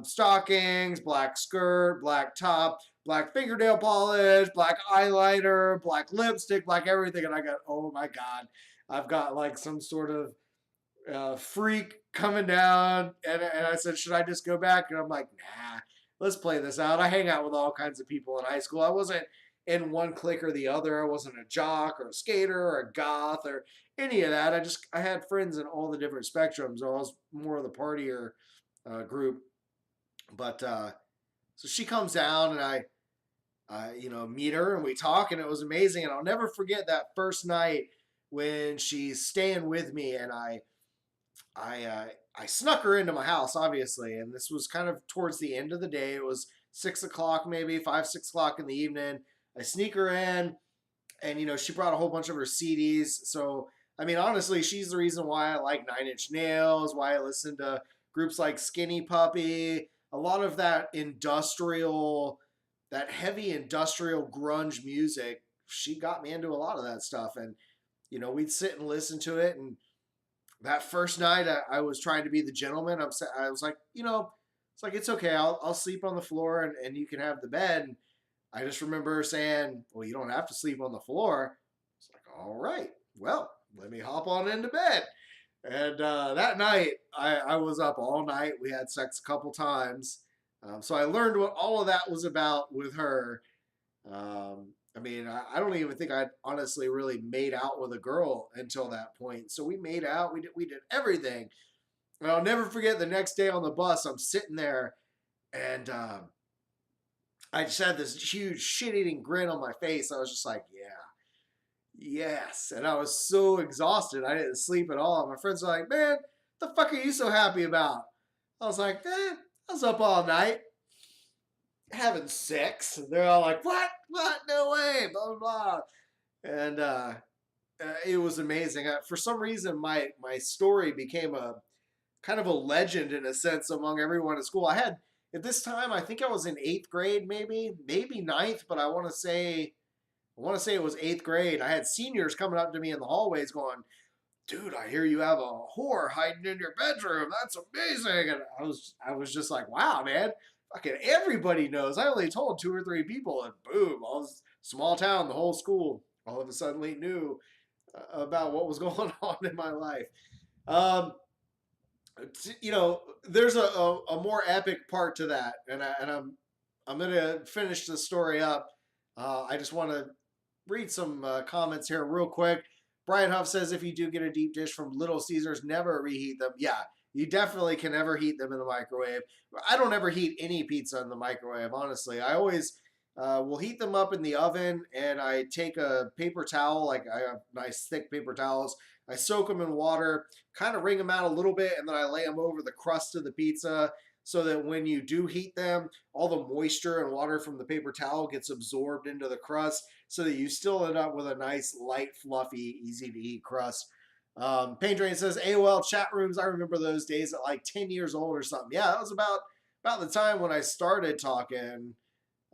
stockings, black skirt, black top, black fingernail polish, black eyeliner, black lipstick, black everything. And I got, oh my God, I've got like some sort of freak coming down. And I said, should I just go back? And I'm like, nah, let's play this out. I hang out with all kinds of people in high school. I wasn't in one clique or the other. I wasn't a jock or a skater or a goth or any of that. I had friends in all the different spectrums. I was more of the partier group. But so she comes down and I meet her and we talk and it was amazing. And I'll never forget that first night when she's staying with me and I snuck her into my house, obviously. And this was kind of towards the end of the day. It was 6 o'clock, maybe 6 o'clock in the evening. I sneak her in and, she brought a whole bunch of her CDs. So, I mean, honestly, she's the reason why I like Nine Inch Nails, why I listen to groups like Skinny Puppy, a lot of that heavy industrial grunge music. She got me into a lot of that stuff. And, we'd sit and listen to it. And that first night, I was trying to be the gentleman. I was like, it's like, it's okay. I'll sleep on the floor and you can have the bed. And I just remember her saying, well, you don't have to sleep on the floor. It's like, all right, well, let me hop on into bed. And that night, I was up all night. We had sex a couple times. So I learned what all of that was about with her. I mean, I don't even think I'd honestly really made out with a girl until that point. So we made out. We did everything. And I'll never forget the next day on the bus, I'm sitting there and I just had this huge shit-eating grin on my face. I was just like, yeah, yes. And I was so exhausted. I didn't sleep at all. My friends were like, man, the fuck are you so happy about? I was like, I was up all night having sex. And they're all like, what? No way, blah, blah, blah. And it was amazing. For some reason, my story became a kind of a legend in a sense among everyone at school. At this time, I think I was in 8th grade, maybe ninth, but I want to say it was 8th grade. I had seniors coming up to me in the hallways going, dude, I hear you have a whore hiding in your bedroom. That's amazing. And I was just like, wow, man, fucking everybody knows. I only told 2 or 3 people and boom, all this small town, the whole school all of a sudden knew about what was going on in my life. There's a more epic part to that, and I'm gonna finish the story up. I just want to read some comments here real quick. Brian Huff says, if you do get a deep dish from Little Caesars, never reheat them. Yeah, you definitely can never heat them in the microwave. I don't ever heat any pizza in the microwave, honestly. I always will heat them up in the oven, and I take a paper towel, like I have nice thick paper towels. I soak them in water, kind of wring them out a little bit, and then I lay them over the crust of the pizza so that when you do heat them, all the moisture and water from the paper towel gets absorbed into the crust so that you still end up with a nice, light, fluffy, easy-to-eat crust. Pain Drain says, AOL chat rooms, I remember those days at like 10 years old or something. Yeah, that was about the time when I started talking.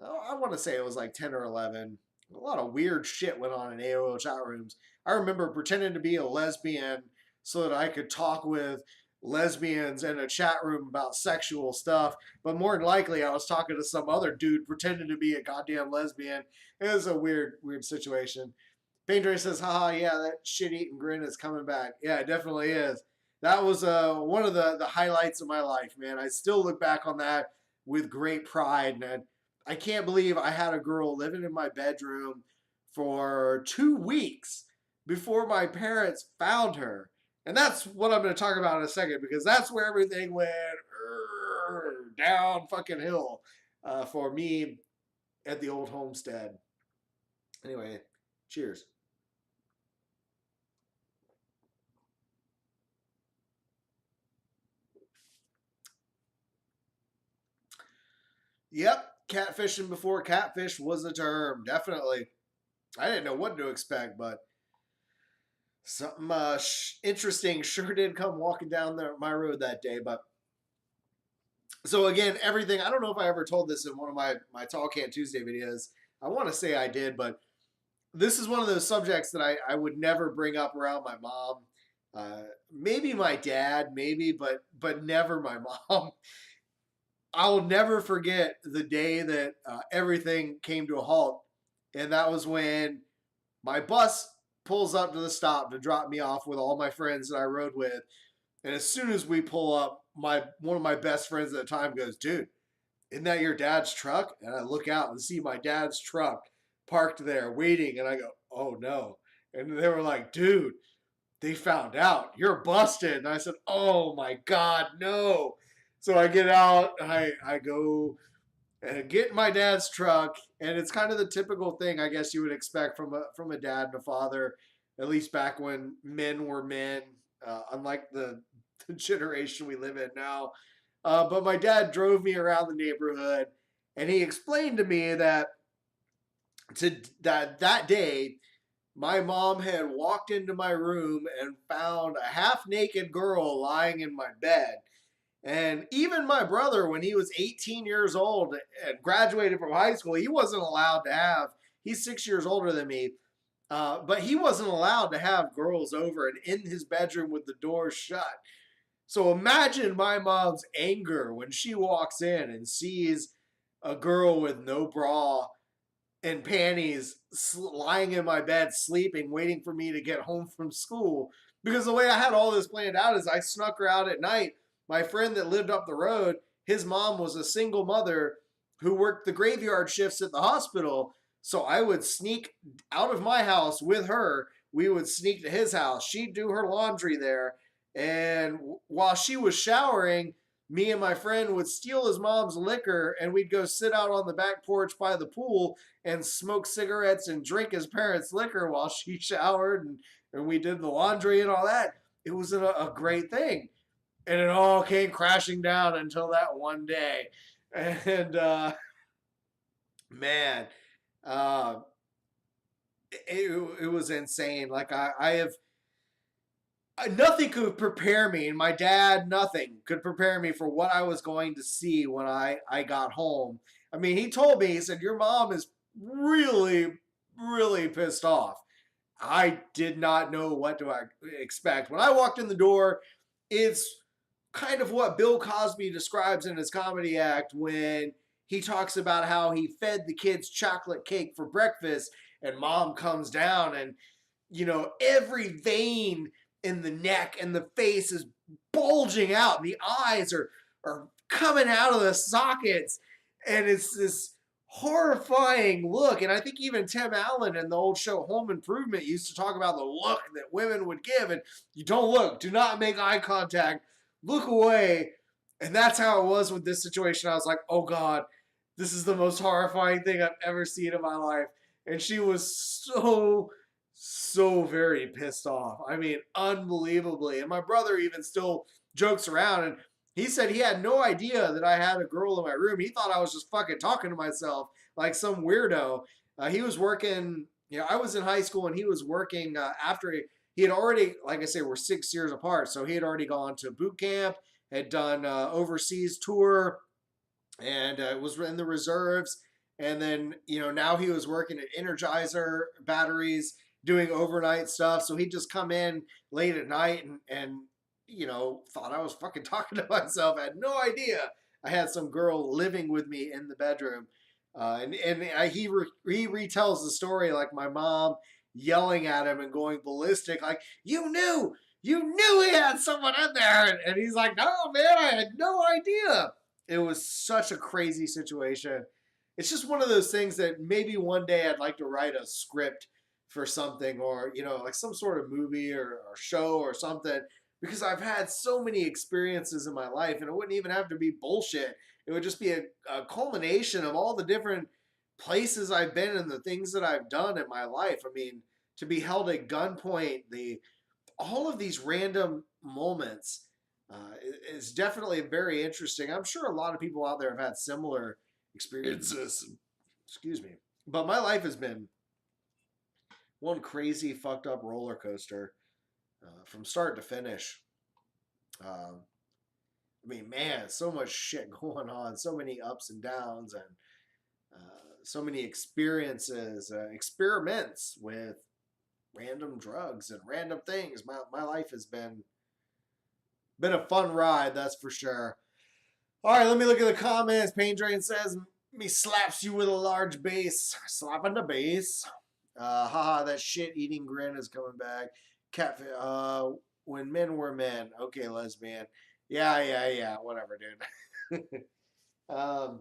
I want to say it was like 10 or 11. A lot of weird shit went on in AOL chat rooms. I remember pretending to be a lesbian so that I could talk with lesbians in a chat room about sexual stuff. But more than likely, I was talking to some other dude pretending to be a goddamn lesbian. It was a weird situation. Painter says, haha, yeah, that shit-eating grin is coming back. Yeah, it definitely is. That was one of the highlights of my life, man. I still look back on that with great pride, man. I can't believe I had a girl living in my bedroom for 2 weeks before my parents found her. And that's what I'm going to talk about in a second, because that's where everything went down fucking hill for me at the old homestead. Anyway, cheers. Yep, catfishing before catfish was a term, definitely. I didn't know what to expect, but something interesting sure did come walking down my road that day. But so again, everything, I don't know if I ever told this in one of my Tall Can Tuesday videos. I want to say I did, but this is one of those subjects that I would never bring up around my mom. Maybe my dad, maybe, but never my mom. I'll never forget the day that everything came to a halt, and that was when my bus pulls up to the stop to drop me off with all my friends that I rode with. And as soon as we pull up, one of my best friends at the time goes, "Dude, isn't that your dad's truck?" And I look out and see my dad's truck parked there waiting, and I go, "Oh no." And they were like, "Dude, they found out. You're busted." And I said, "Oh my God, no." So I get out, I go and get in my dad's truck, and it's kind of the typical thing I guess you would expect from a dad and a father, at least back when men were men, unlike the generation we live in now. But my dad drove me around the neighborhood, and he explained to me that day my mom had walked into my room and found a half naked girl lying in my bed. And even my brother, when he was 18 years old and graduated from high school, he wasn't allowed to have, he's 6 years older than me, but he wasn't allowed to have girls over and in his bedroom with the door shut. So imagine my mom's anger when she walks in and sees a girl with no bra and panties lying in my bed sleeping, waiting for me to get home from school. Because the way I had all this planned out is I snuck her out at night. My friend that lived up the road, his mom was a single mother who worked the graveyard shifts at the hospital. So I would sneak out of my house with her. We would sneak to his house. She'd do her laundry there. And while she was showering, me and my friend would steal his mom's liquor, and we'd go sit out on the back porch by the pool and smoke cigarettes and drink his parents' liquor while she showered, and we did the laundry and all that. It was a great thing. And it all came crashing down until that one day. And man, uh, it was insane. Like I have nothing could prepare me, and my dad, nothing could prepare me for what I was going to see when I got home. I mean, he told me, he said, "Your mom is really, really pissed off." I did not know what to expect. When I walked in the door, it's kind of what Bill Cosby describes in his comedy act when he talks about how he fed the kids chocolate cake for breakfast, and mom comes down, and every vein in the neck and the face is bulging out. The eyes are coming out of the sockets. And it's this horrifying look. And I think even Tim Allen in the old show Home Improvement used to talk about the look that women would give. And you don't look, do not make eye contact, look away. And that's how it was with this situation. I was like, oh God, this is the most horrifying thing I've ever seen in my life. And she was so very pissed off. I mean, unbelievably. And my brother even still jokes around, and he said he had no idea that I had a girl in my room. He thought I was just fucking talking to myself like some weirdo. He was working, I was in high school, and he was working after he had already, like I say, we're 6 years apart. So he had already gone to boot camp, had done overseas tour, and was in the reserves. And then, now he was working at Energizer batteries, doing overnight stuff. So he'd just come in late at night and thought I was fucking talking to myself. I had no idea I had some girl living with me in the bedroom. He retells the story like my mom yelling at him and going ballistic, like, you knew he had someone in there. And he's like, no, man, I had no idea. It was such a crazy situation. It's just one of those things that maybe one day I'd like to write a script for something, or like some sort of movie or show or something, because I've had so many experiences in my life, and it wouldn't even have to be bullshit. It would just be a culmination of all the different places I've been and the things that I've done in my life. I mean, to be held at gunpoint, all of these random moments is definitely very interesting. I'm sure a lot of people out there have had similar experiences. Excuse me. But my life has been one crazy fucked up roller coaster from start to finish. I mean, man, so much shit going on, so many ups and downs, and so many experiences, experiments with random drugs and random things. My life has been a fun ride, that's for sure. All right, let me look at the comments. Pain Drain says, me slaps you with a large bass. Slapping the bass. Haha, that shit eating grin is coming back. Catfish. When men were men. Okay, lesbian. Yeah. Whatever, dude. um,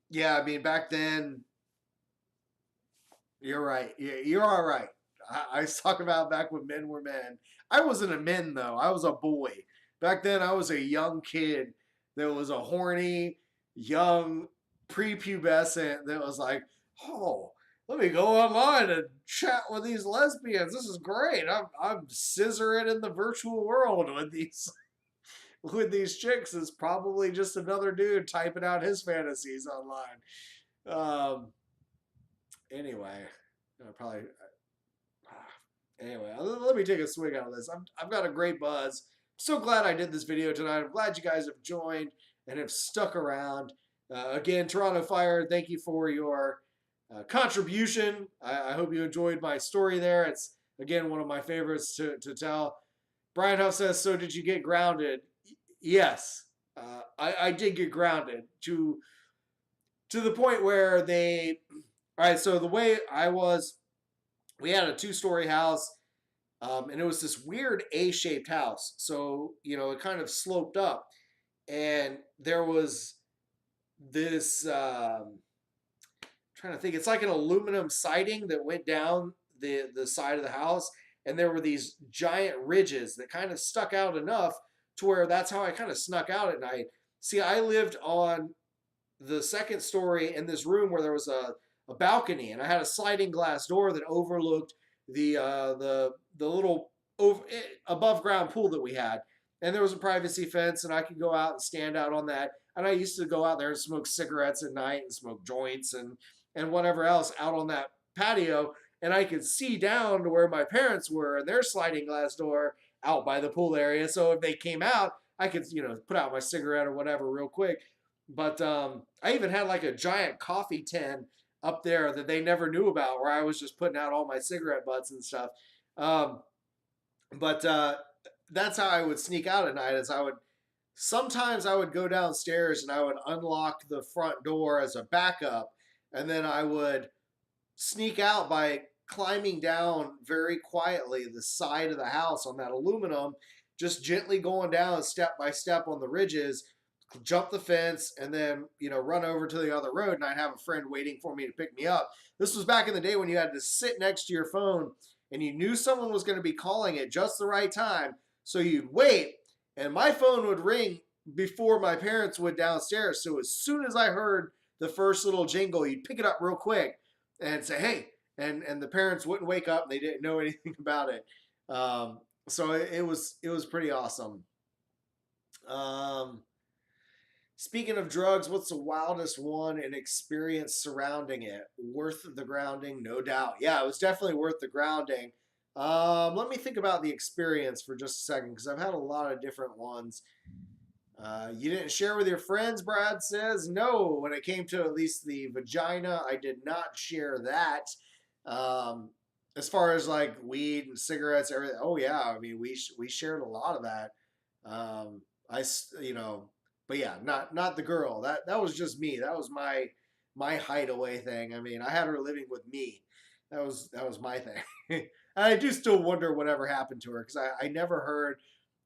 yeah, I mean, back then, you're right. You're all right. I was talking about back when men were men. I wasn't a man, though. I was a boy. Back then, I was a young kid that was a horny, young, prepubescent that was like, oh, let me go online and chat with these lesbians. This is great. I'm scissoring in the virtual world with these chicks. It's probably just another dude typing out his fantasies online. Anyway, probably. Anyway, let me take a swig out of this. I've got a great buzz. I'm so glad I did this video tonight. I'm glad you guys have joined and have stuck around. Again, Toronto Fire, thank you for your contribution. I hope you enjoyed my story there. It's, again, one of my favorites to tell. Brian Huff says, so did you get grounded? Yes, I did get grounded to the point where they... All right, so the way I was, we had a 2-story house, and it was this weird A-shaped house. So, it kind of sloped up. And there was this, trying to think, it's like an aluminum siding that went down the side of the house. And there were these giant ridges that kind of stuck out enough to where that's how I kind of snuck out at night. See, I lived on the 2nd story in this room where there was a balcony, and I had a sliding glass door that overlooked the little above ground pool that we had, and there was a privacy fence, and I could go out and stand out on that. And I used to go out there and smoke cigarettes at night and smoke joints and whatever else out on that patio, and I could see down to where my parents were and their sliding glass door out by the pool area. So if they came out, I could put out my cigarette or whatever real quick. But I even had like a giant coffee tin up there that they never knew about, where I was just putting out all my cigarette butts and stuff. But that's how I would sneak out at night. Sometimes I would go downstairs and I would unlock the front door as a backup, and then I would sneak out by climbing down very quietly the side of the house on that aluminum, just gently going down step by step on the ridges, jump the fence, and then run over to the other road, and I'd have a friend waiting for me to pick me up. This was back in the day when you had to sit next to your phone and you knew someone was going to be calling at just the right time, so you'd wait, and my phone would ring before my parents would downstairs. So as soon as I heard the first little jingle, you'd pick it up real quick and say, hey, and the parents wouldn't wake up and they didn't know anything about it. So it was pretty awesome. Speaking of drugs, what's the wildest one and experience surrounding it? Worth the grounding, no doubt. Yeah, it was definitely worth the grounding. Let me think about the experience for just a second, because I've had a lot of different ones. You didn't share with your friends, Brad says. No, when it came to at least the vagina, I did not share that. As far as like weed and cigarettes, everything. Oh yeah, I mean we shared a lot of that. But yeah, not the girl. That was just me. That was my hideaway thing. I mean, I had her living with me. That was my thing. And I do still wonder whatever happened to her, because I never heard.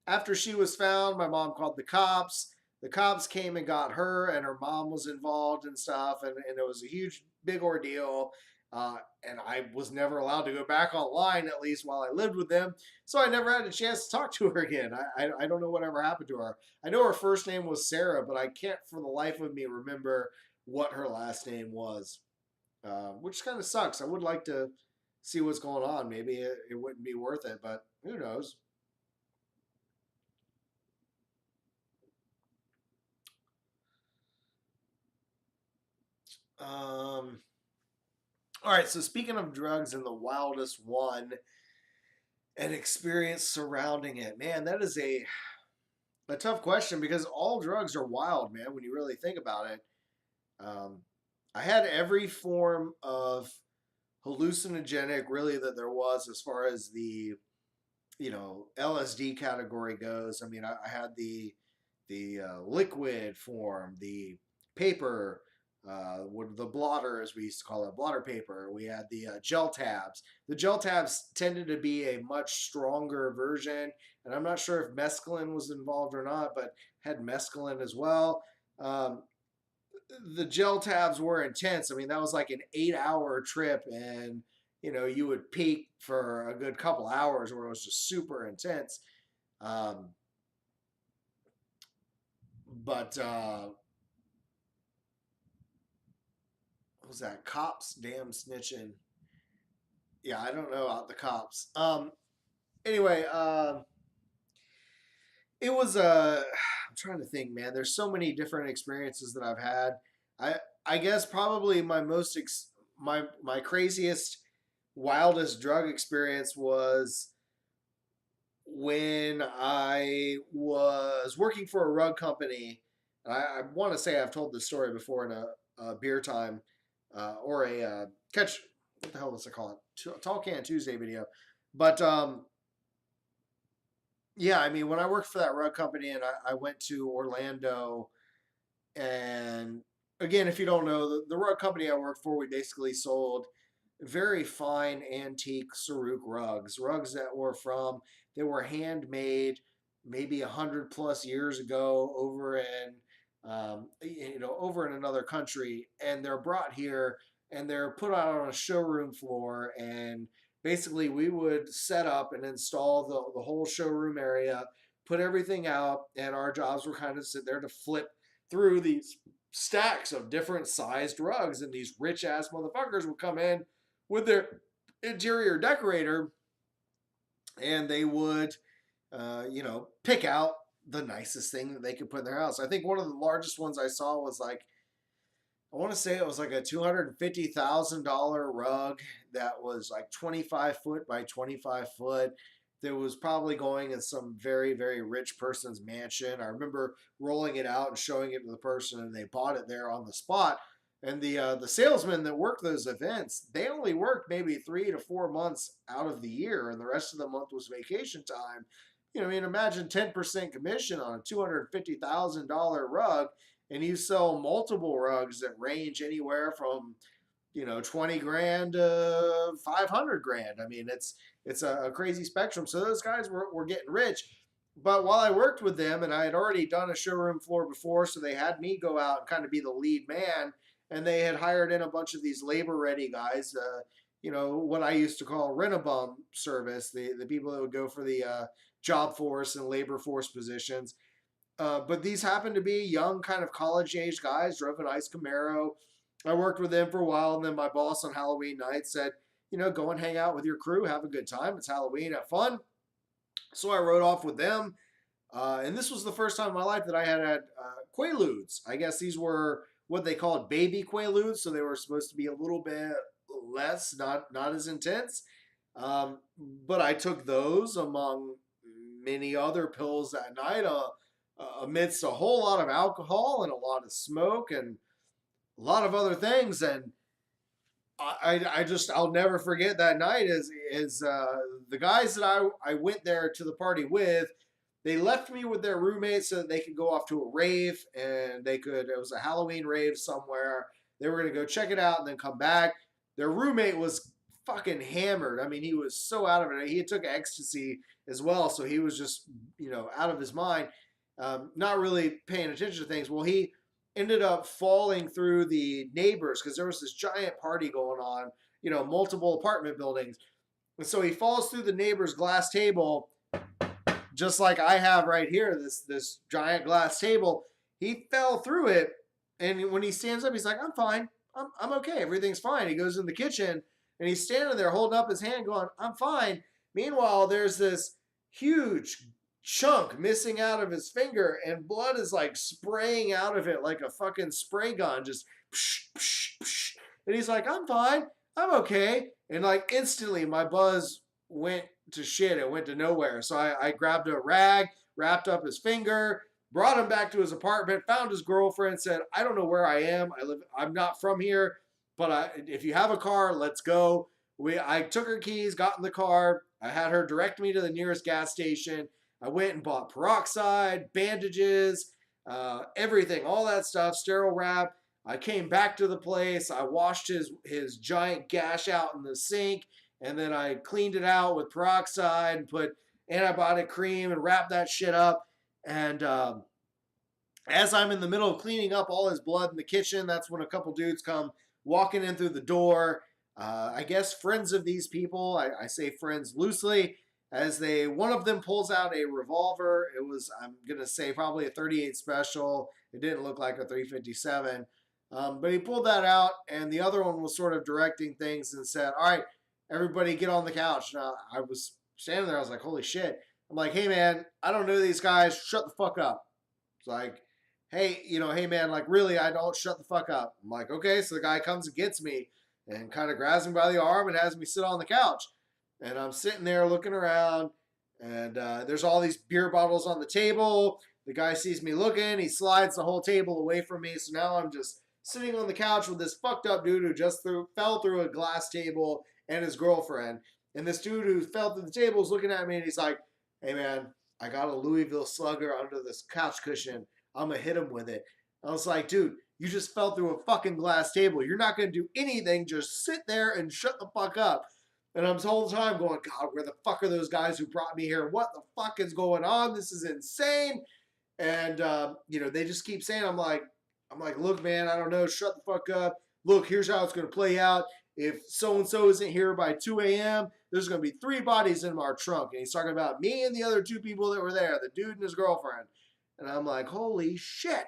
After she was found, my mom called the cops. The cops came and got her, and her mom was involved and stuff, and it was a huge, big ordeal. And I was never allowed to go back online, at least while I lived with them. So I never had a chance to talk to her again. I don't know whatever happened to her. I know her first name was Sarah, but I can't for the life of me remember what her last name was, which kind of sucks. I would like to see what's going on. Maybe it wouldn't be worth it, but who knows? All right, so speaking of drugs and the wildest one and experience surrounding it, man, that is a tough question, because all drugs are wild, man, when you really think about it. I had every form of hallucinogenic, really, that there was, as far as the LSD category goes. I mean, I had the liquid form, the paper, the blotter, as we used to call it, blotter paper. We had the gel tabs. The gel tabs tended to be a much stronger version, and I'm not sure if mescaline was involved or not, but had mescaline as well. The gel tabs were intense. I mean, that was like an 8-hour trip, and you would peak for a good couple hours where it was just super intense. But what was that? Cops, damn snitching. Yeah, I don't know about the cops. Anyway, it was I'm trying to think, man. There's so many different experiences that I've had. I guess probably my most my craziest, wildest drug experience was when I was working for a rug company. I want to say I've told this story before in a beer time or a catch. What the hell was it called? Tall Can Tuesday video. But yeah, I mean, when I worked for that rug company and I went to Orlando, and again, if you don't know, the rug company I worked for, we basically sold very fine antique Saruk rugs that were they were handmade maybe 100+ years ago over in another country, and they're brought here and they're put out on a showroom floor, and basically we would set up and install the whole showroom area, put everything out, and our jobs were kind of sit there to flip through these stacks of different sized rugs, and these rich ass motherfuckers would come in with their interior decorator, and they would pick out the nicest thing that they could put in their house. I think one of the largest ones I saw was like, I want to say it was like a $250,000 rug that was like 25 foot by 25 foot. That was probably going in some very, very rich person's mansion. I remember rolling it out and showing it to the person, and they bought it there on the spot. And the salesmen that worked those events, they only worked maybe 3 to 4 months out of the year, and the rest of the month was vacation time. I mean, imagine 10% commission on a $250,000 rug, and you sell multiple rugs that range anywhere from 20 grand to 500 grand. I mean, it's a crazy spectrum. So those guys were getting rich. But while I worked with them, and I had already done a showroom floor before, so they had me go out and kind of be the lead man, and they had hired in a bunch of these labor ready guys, what I used to call rent-a-bum service, the people that would go for the job force and labor force positions. But these happened to be young, kind of college-age guys, drove a nice Camaro. I worked with them for a while, and then my boss on Halloween night said, go and hang out with your crew, have a good time. It's Halloween, have fun. So I rode off with them, and this was the first time in my life that I had Quaaludes. I guess these were what they called baby Quaaludes, so they were supposed to be a little bit less, not as intense. But I took those among many other pills that night, amidst a whole lot of alcohol and a lot of smoke and a lot of other things. And I'll never forget that night is the guys that I went there to the party with, they left me with their roommates so that they could go off to a rave, and it was a Halloween rave somewhere. They were going to go check it out and then come back. Their roommate was fucking hammered. I mean, he was so out of it. He took ecstasy as well, so he was just, out of his mind, not really paying attention to things. Well, he ended up falling through the neighbors because there was this giant party going on, multiple apartment buildings. And so he falls through the neighbor's glass table, just like I have right here, this giant glass table. He fell through it, and when he stands up, he's like, I'm fine. I'm okay. Everything's fine. He goes in the kitchen, and he's standing there holding up his hand going, I'm fine. Meanwhile, there's this huge chunk missing out of his finger, and blood is like spraying out of it like a fucking spray gun, just psh, psh, psh. And he's like, I'm fine. I'm okay. And like instantly my buzz went to shit. It went to nowhere. So I grabbed a rag, wrapped up his finger, brought him back to his apartment, found his girlfriend, said, I don't know where I am. I'm not from here, but if you have a car, let's go. I took her keys, got in the car. I had her direct me to the nearest gas station. I went and bought peroxide, bandages, everything, all that stuff, sterile wrap. I came back to the place. I washed his giant gash out in the sink, and then I cleaned it out with peroxide and put antibiotic cream and wrapped that shit up. And as I'm in the middle of cleaning up all his blood in the kitchen, that's when a couple dudes come walking in through the door. I guess friends of these people. I say friends loosely, as one of them pulls out a revolver. It was, I'm gonna say, probably a 38 special. It didn't look like a 357, but he pulled that out, and the other one was sort of directing things and said, "All right, everybody, get on the couch." Now I was standing there. I was like, "Holy shit!" I'm like, "Hey man, I don't know these guys. Shut the fuck up." It's like, hey, hey man, like really, I don't, shut the fuck up. I'm like, okay. So the guy comes and gets me and kind of grabs me by the arm and has me sit on the couch. And I'm sitting there looking around, and there's all these beer bottles on the table. The guy sees me looking, he slides the whole table away from me. So now I'm just sitting on the couch with this fucked up dude who just fell through a glass table and his girlfriend. And this dude who fell through the table is looking at me and he's like, hey man, I got a Louisville Slugger under this couch cushion. I'm going to hit him with it. I was like, dude, you just fell through a fucking glass table. You're not going to do anything. Just sit there and shut the fuck up. And I'm the whole time going, God, where the fuck are those guys who brought me here? What the fuck is going on? This is insane. And, they just keep saying, I'm like, look, man, I don't know. Shut the fuck up. Look, here's how it's going to play out. If so-and-so isn't here by 2 a.m., there's going to be 3 bodies in our trunk. And he's talking about me and the other 2 people that were there, the dude and his girlfriend. And I'm like, holy shit.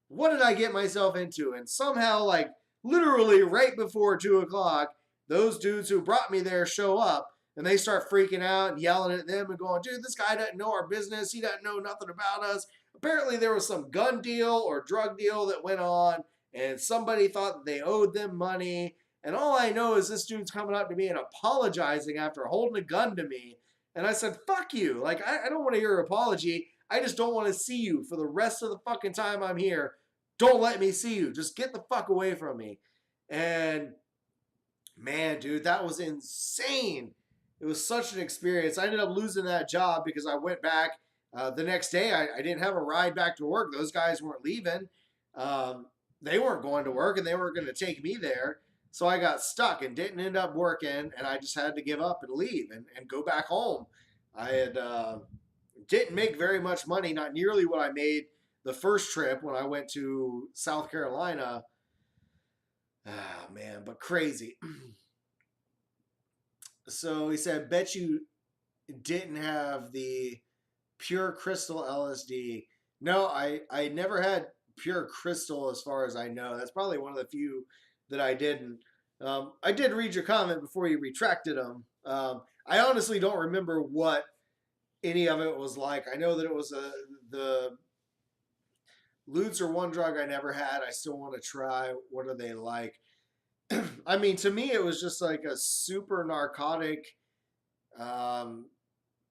What did I get myself into? And somehow, like, literally right before 2 o'clock, those dudes who brought me there show up, and they start freaking out and yelling at them and going, dude, this guy doesn't know our business. He doesn't know nothing about us. Apparently there was some gun deal or drug deal that went on, and somebody thought that they owed them money. And all I know is this dude's coming up to me and apologizing after holding a gun to me. And I said, fuck you. Like, I don't want to hear an apology. I just don't want to see you for the rest of the fucking time I'm here. Don't let me see you. Just get the fuck away from me. And man, dude, that was insane. It was such an experience. I ended up losing that job because I went back the next day. I didn't have a ride back to work. Those guys weren't leaving. They weren't going to work, and they weren't going to take me there. So I got stuck and didn't end up working, and I just had to give up and leave and go back home. I had didn't make very much money, not nearly what I made the first trip when I went to South Carolina. Ah, man, but crazy. So he said, bet you didn't have the pure crystal LSD. No, I never had pure crystal as far as I know. That's probably one of the few that I didn't. I did read your comment before you retracted them. I honestly don't remember what any of it was like. I know that it was the lewds are one drug I never had. I still want to try. What are they like? I mean, to me, it was just like a super narcotic,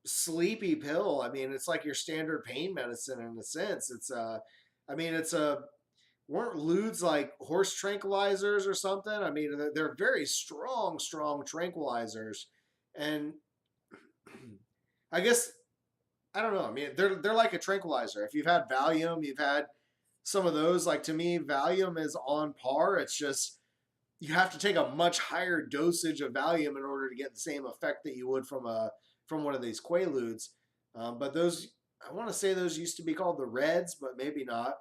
sleepy pill. I mean, it's like your standard pain medicine in a sense. Weren't lewds like horse tranquilizers or something? I mean, they're very strong tranquilizers. And I guess, I don't know. I mean, they're like a tranquilizer. If you've had Valium, you've had some of those. Like, to me, Valium is on par. It's just, you have to take a much higher dosage of Valium in order to get the same effect that you would from one of these Quaaludes. But those, I want to say those used to be called the Reds, but maybe not.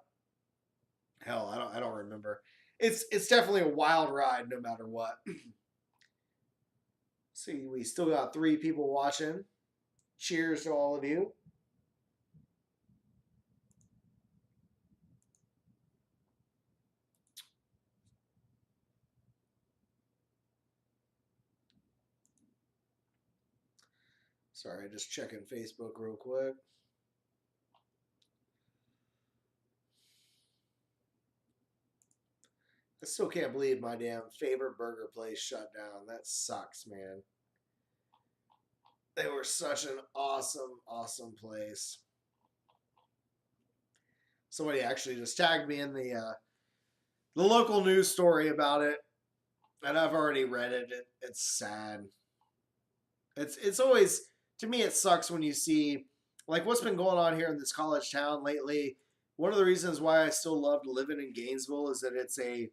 Hell, I don't remember. It's definitely a wild ride no matter what. See, we still got 3 people watching. Cheers to all of you. Sorry, just checking Facebook real quick. I still can't believe my damn favorite burger place shut down. That sucks, man. They were such an awesome place. Somebody actually just tagged me in the local news story about it, and I've already read it. It's sad. It's always, to me, it sucks when you see like what's been going on here in this college town lately one of the reasons why I still loved living in Gainesville is that it's a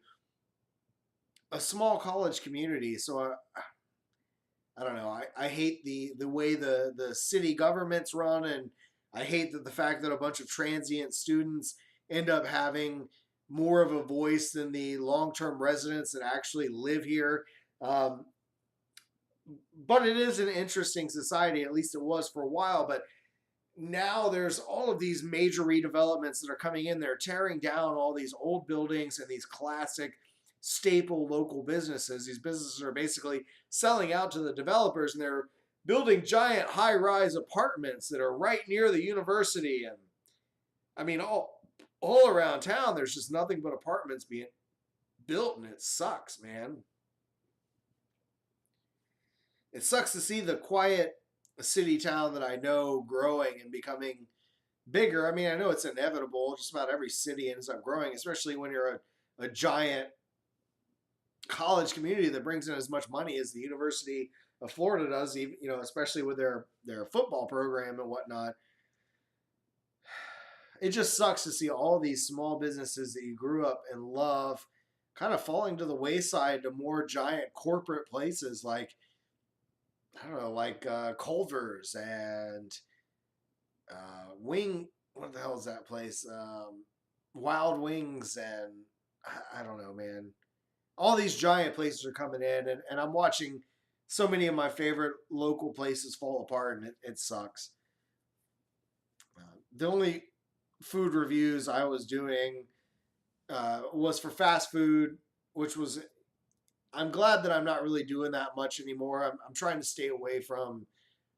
small college community. So I don't know. I hate the way the city government's run, and I hate that the fact that a bunch of transient students end up having more of a voice than the long term residents that actually live here. Um, but it is an interesting society. At least it was for a while. But now there's all of these major redevelopments that are coming in. They're tearing down all these old buildings and these classic staple local businesses. These businesses are basically selling out to the developers, and they're building giant high-rise apartments that are right near the university. And I mean, all around town, there's just nothing but apartments being built, and it sucks, man. It sucks to see the quiet city town that I know growing and becoming bigger. I mean, I know it's inevitable. Just about every city ends up growing, especially when you're a giant college community that brings in as much money as the University of Florida does, you know, especially with their football program and whatnot. It just sucks to see all these small businesses that you grew up and love kind of falling to the wayside to more giant corporate places like, I don't know, like Culver's and Wing. What the hell is that place? Wild Wings, and I don't know, man. All these giant places are coming in, and I'm watching so many of my favorite local places fall apart, and it sucks. The only food reviews I was doing was for fast food, which was, I'm glad that I'm not really doing that much anymore. I'm trying to stay away from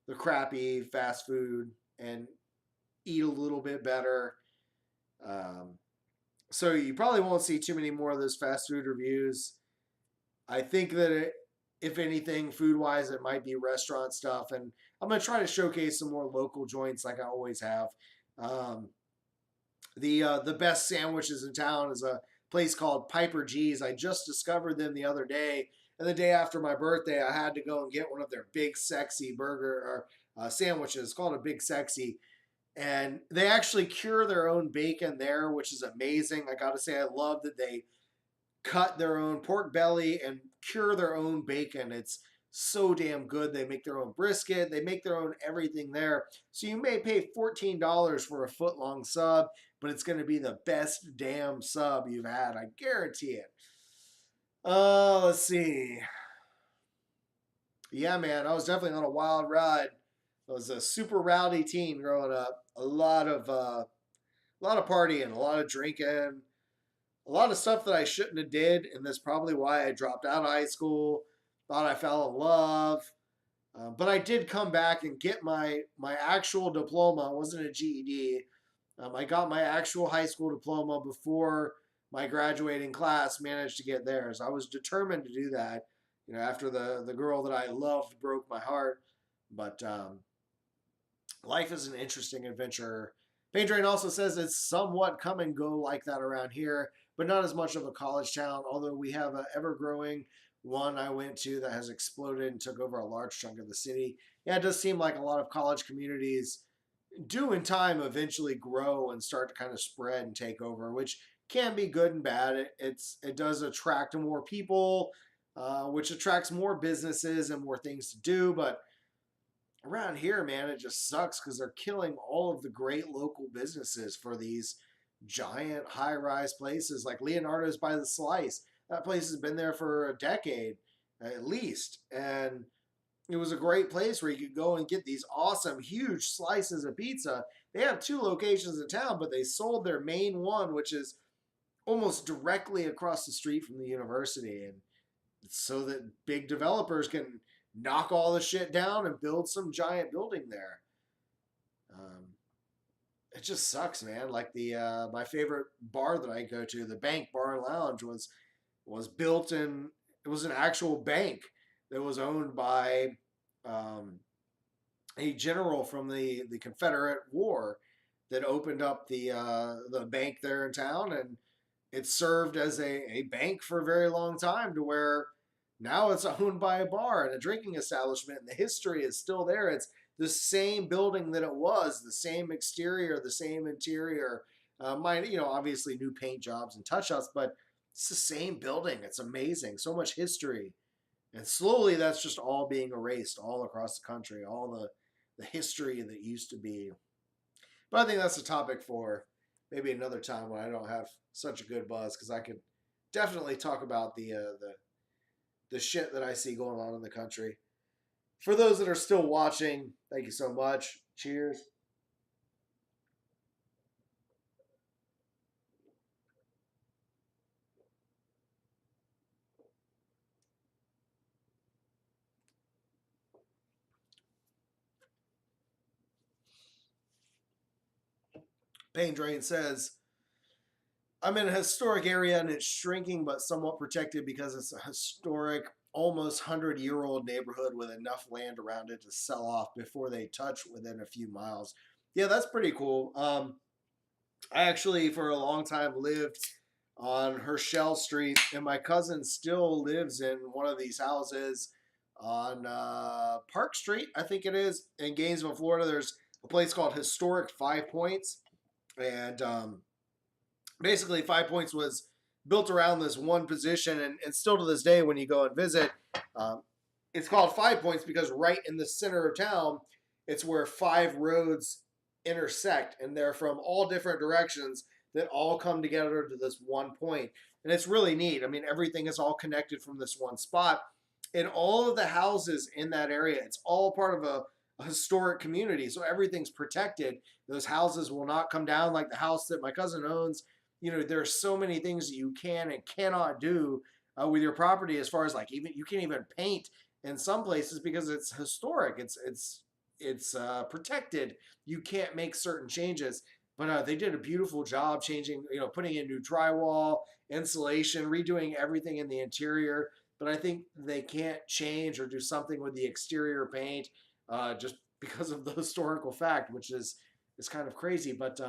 the crappy fast food and eat a little bit better. So you probably won't see too many more of those fast food reviews. I think that if anything, food-wise, it might be restaurant stuff, and I'm gonna try to showcase some more local joints like I always have. Um, the best sandwiches in town is a place called Piper G's. I just discovered them the other day, and the day after my birthday, I had to go and get one of their big sexy burger or sandwiches. It's called a big sexy, and they actually cure their own bacon there, which is amazing. I got to say, I love that they cut their own pork belly and cure their own bacon. It's so damn good. They make their own brisket. They make their own everything there. So you may pay $14 for a foot-long sub, but it's going to be the best damn sub you've had. I guarantee it. Let's see. Yeah, man, I was definitely on a wild ride. I was a super rowdy teen growing up. A lot of partying, a lot of drinking, a lot of stuff that I shouldn't have did, and that's probably why I dropped out of high school. Thought I fell in love, but I did come back and get my actual diploma. It wasn't a GED. I got my actual high school diploma before my graduating class managed to get theirs. I was determined to do that. You know, after the girl that I loved broke my heart, but life is an interesting adventure. BurntBrian also says it's somewhat come and go like that around here, but not as much of a college town, although we have an ever-growing one I went to that has exploded and took over a large chunk of the city. Yeah, it does seem like a lot of college communities do in time eventually grow and start to kind of spread and take over, which can be good and bad. It does attract more people, which attracts more businesses and more things to do, but around here, man, it just sucks because they're killing all of the great local businesses for these giant high-rise places like Leonardo's by the Slice. That place has been there for a decade at least, and it was a great place where you could go and get these awesome, huge slices of pizza. They have 2 locations in town, but they sold their main one, which is almost directly across the street from the university, and so that big developers can knock all the shit down and build some giant building there. It just sucks, man. Like the my favorite bar that I go to, the Bank Bar and Lounge, was built in. It was an actual bank that was owned by a general from the Confederate War that opened up the bank there in town, and it served as a bank for a very long time, to where now it's owned by a bar and a drinking establishment, and the history is still there. It's the same building that it was, the same exterior, the same interior. Obviously new paint jobs and touch-ups, but it's the same building. It's amazing. So much history. And slowly that's just all being erased all across the country, all the history that used to be. But I think that's a topic for maybe another time when I don't have such a good buzz, because I could definitely talk about the shit that I see going on in the country. For those that are still watching, thank you so much. Cheers. Pain Drain says, I'm in a historic area and it's shrinking but somewhat protected because it's a historic, almost 100-year-old neighborhood with enough land around it to sell off before they touch within a few miles. Yeah, that's pretty cool. I actually, for a long time, lived on Herschel Street, and my cousin still lives in one of these houses on Park Street, I think it is, in Gainesville, Florida. There's a place called Historic Five Points, and basically 5 Points was built around this one position, and still to this day when you go and visit, it's called 5 Points because right in the center of town, it's where 5 roads intersect, and they're from all different directions that all come together to this one point. And it's really neat. I mean, everything is all connected from this one spot. And all of the houses in that area, it's all part of a historic community. So everything's protected. Those houses will not come down, like the house that my cousin owns. There are so many things that you can and cannot do with your property, as far as like, even you can't even paint in some places because it's historic. It's protected. You can't make certain changes. But they did a beautiful job changing, putting in new drywall, insulation, redoing everything in the interior. But I think they can't change or do something with the exterior paint just because of the historical fact, which is kind of crazy. But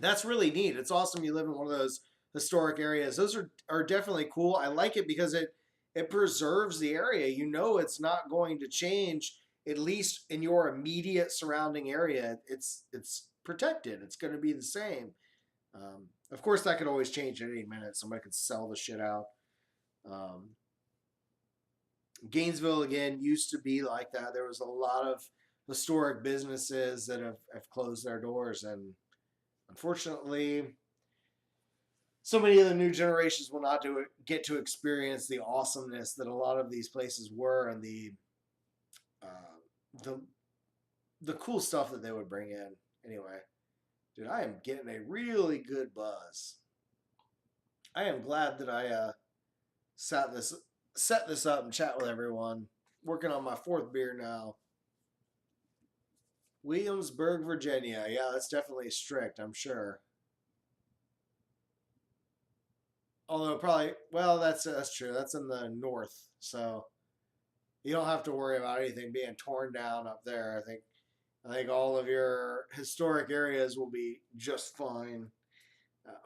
that's really neat. It's awesome you live in one of those historic areas. Those are definitely cool. I like it because it preserves the area. It's not going to change, at least in your immediate surrounding area. It's protected. It's going to be the same. Of course, that could always change at any minute. Somebody could sell the shit out. Gainesville, again, used to be like that. There was a lot of historic businesses that have closed their doors, and unfortunately, so many of the new generations will not get to experience the awesomeness that a lot of these places were, and the cool stuff that they would bring in. Anyway, dude, I am getting a really good buzz. I am glad that I set this up and chat with everyone. Working on my 4th beer now. Williamsburg, Virginia. Yeah, that's definitely strict, I'm sure. Although probably, well, that's true. That's in the north, so you don't have to worry about anything being torn down up there. I think all of your historic areas will be just fine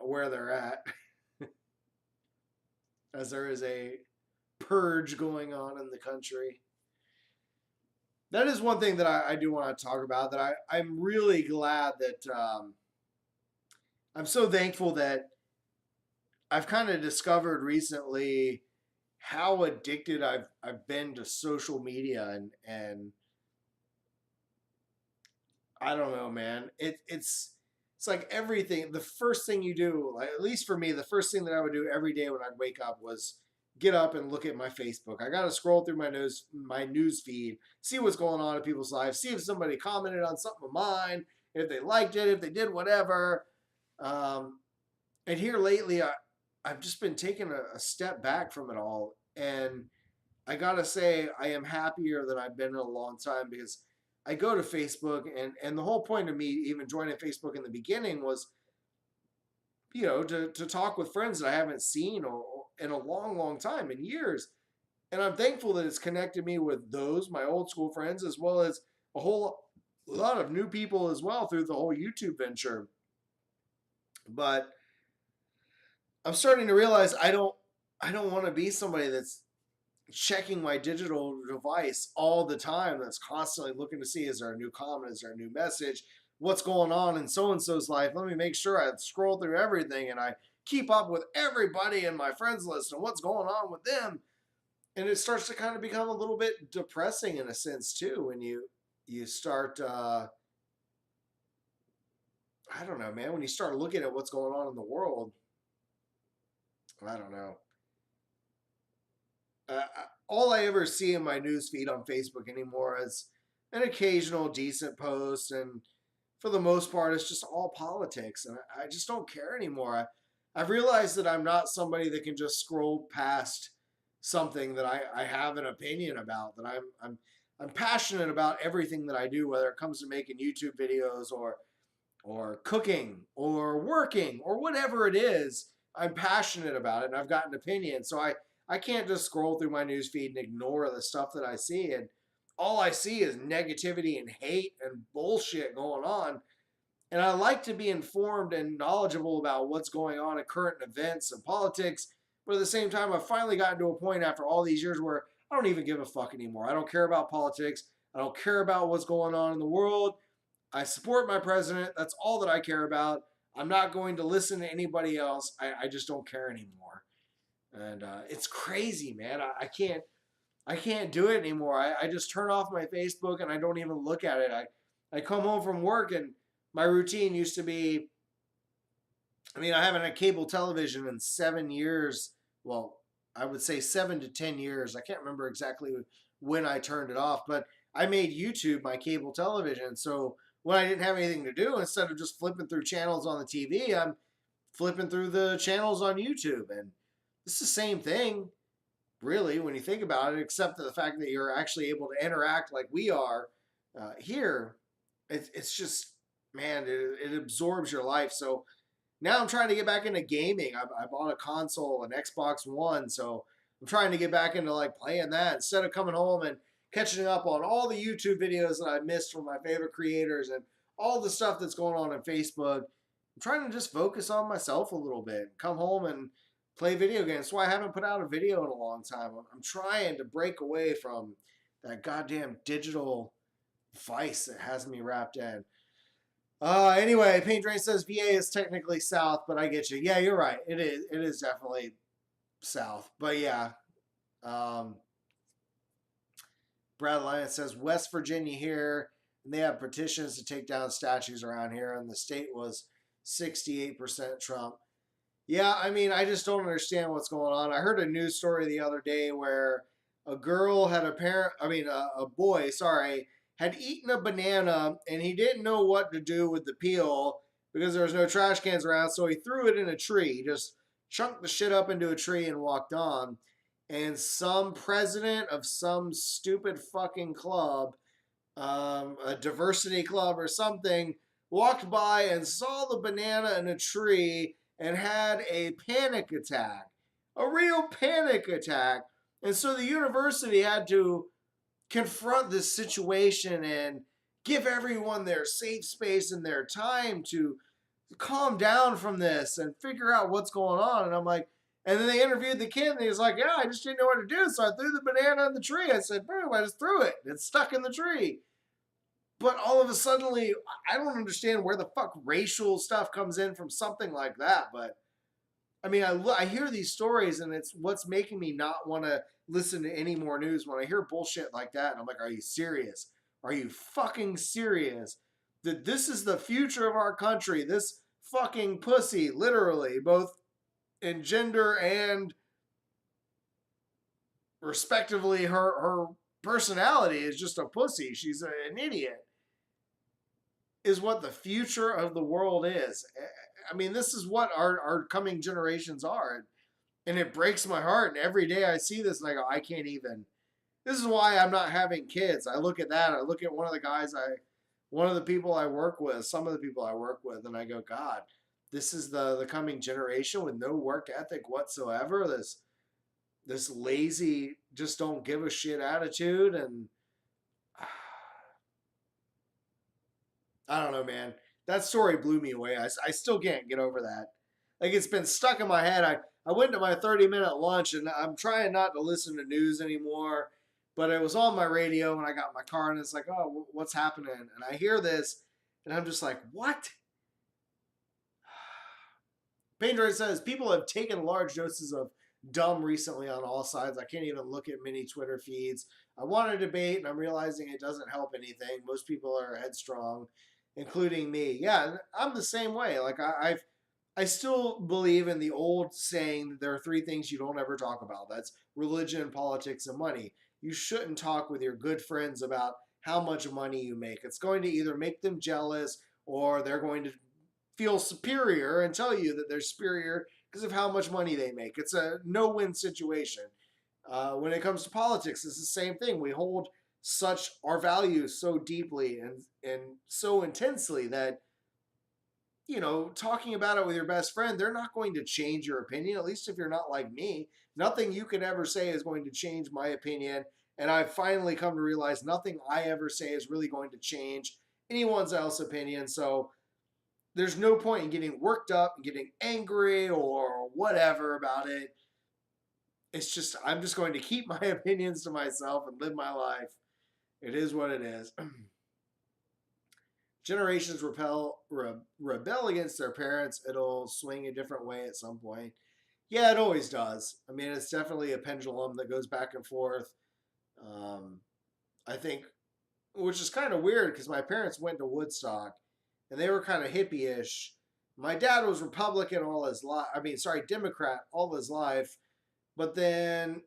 where they're at, as there is a purge going on in the country. That is one thing that I do want to talk about, that I'm really glad that I'm so thankful that I've kind of discovered recently how addicted I've been to social media, and I don't know, man. It's like everything. The first thing you do, like, at least for me, the first thing that I would do every day when I'd wake up was get up and look at my Facebook. I gotta scroll through my news feed, see what's going on in people's lives, see if somebody commented on something of mine, if they liked it, if they did whatever. And here lately, I've just been taking a step back from it all, and I gotta say I am happier than I've been in a long time, because I go to Facebook, and the whole point of me even joining Facebook in the beginning was, to talk with friends that I haven't seen or in a long, long time, in years. And I'm thankful that it's connected me with my old school friends, as well as a whole lot of new people as well through the whole YouTube venture. But I'm starting to realize I don't want to be somebody that's checking my digital device all the time, that's constantly looking to see, is there a new comment, is there a new message, what's going on in so-and-so's life. Let me make sure I scroll through everything and I keep up with everybody in my friends list and what's going on with them. And it starts to kind of become a little bit depressing in a sense too when you start I don't know, man, when you start looking at what's going on in the world. I don't know. uh, all I ever see in my news feed on Facebook anymore is an occasional decent post, and for the most part, it's just all politics, and I just don't care anymore. I've realized that I'm not somebody that can just scroll past something that I have an opinion about. That I'm passionate about everything that I do, whether it comes to making YouTube videos or cooking or working or whatever it is. I'm passionate about it and I've got an opinion. So I can't just scroll through my newsfeed and ignore the stuff that I see. And all I see is negativity and hate and bullshit going on. And I like to be informed and knowledgeable about what's going on in current events and politics. But at the same time, I've finally gotten to a point after all these years where I don't even give a fuck anymore. I don't care about politics. I don't care about what's going on in the world. I support my president. That's all that I care about. I'm not going to listen to anybody else. I just don't care anymore. And it's crazy, man. I can't do it anymore. I just turn off my Facebook and I don't even look at it. I come home from work and my routine used to be, I mean, I haven't had cable television in 7 years. Well, I would say 7 to 10 years. I can't remember exactly when I turned it off, but I made YouTube my cable television. So when I didn't have anything to do, instead of just flipping through channels on the TV, I'm flipping through the channels on YouTube. And it's the same thing, really, when you think about it, except for the fact that you're actually able to interact like we are here. It's just, man, it absorbs your life. So now I'm trying to get back into gaming. I bought a console, an Xbox One, so I'm trying to get back into like playing that instead of coming home and catching up on all the YouTube videos that I missed from my favorite creators and all the stuff that's going on Facebook. I'm trying to just focus on myself a little bit, come home and play video games. That's why I haven't put out a video in a long time. I'm trying to break away from that goddamn digital vice that has me wrapped in. Anyway, Paint Drain says VA is technically south, but I get you. Yeah, you're right. It is. It is definitely south. But yeah. Brad Lyons says West Virginia here, and they have petitions to take down statues around here, and the state was 68% Trump. Yeah, I mean, I just don't understand what's going on. I heard a news story the other day where a girl had a boy, sorry, had eaten a banana and he didn't know what to do with the peel because there was no trash cans around, so he threw it in a tree. He just chunked the shit up into a tree and walked on. And some president of some stupid fucking club, a diversity club or something, walked by and saw the banana in a tree and had a panic attack, a real panic attack. And so the university had to confront this situation and give everyone their safe space and their time to calm down from this and figure out what's going on. And I'm like, and then they interviewed the kid and he was like, yeah, I just didn't know what to do. So I threw the banana in the tree. I said, boom, I just threw it. It's stuck in the tree. But all of a sudden, I don't understand where the fuck racial stuff comes in from something like that. But I mean, I hear these stories and it's what's making me not want to listen to any more news when I hear bullshit like that. And I'm like, are you serious? Are you fucking serious? That this is the future of our country? This fucking pussy, literally, both in gender and respectively, her personality is just a pussy. She's an idiot. Is what the future of the world is. I mean, this is what our coming generations are. And it breaks my heart. And every day I see this and I go, I can't even. This is why I'm not having kids. I look at that. I look at one of the people I work with, some of the people I work with, and I go, God, this is the coming generation with no work ethic whatsoever. This lazy, just don't give a shit attitude. And I don't know, man. That story blew me away. I still can't get over that. Like, it's been stuck in my head. I went to my 30-minute lunch, and I'm trying not to listen to news anymore, but it was on my radio when I got in my car, and it's like, oh, what's happening? And I hear this, And I'm just like, what? Paindroid says, people have taken large doses of dumb recently on all sides. I can't even look at many Twitter feeds. I want to debate, and I'm realizing it doesn't help anything. Most people are headstrong, including me. Yeah, I'm the same way. Like I still believe in the old saying that there are three things you don't ever talk about. That's religion, politics, and money. You shouldn't talk with your good friends about how much money you make. It's going to either make them jealous or they're going to feel superior and tell you that they're superior because of how much money they make. It's a no-win situation. When it comes to politics, it's the same thing. We hold such our values so deeply and so intensely that talking about it with your best friend, they're not going to change your opinion. At least if you're not like me, nothing you could ever say is going to change my opinion. And I've finally come to realize nothing I ever say is really going to change anyone's else opinion. So there's no point in getting worked up and getting angry or whatever about it. It's just, I'm just going to keep my opinions to myself and live my life. It is what it is. Generations rebel against their parents. It'll swing a different way at some point. Yeah, it always does. I mean, it's definitely a pendulum that goes back and forth. I think, which is kind of weird because my parents went to Woodstock and they were kind of hippie-ish. My dad was Republican all his life. I mean, sorry, Democrat all his life. But then,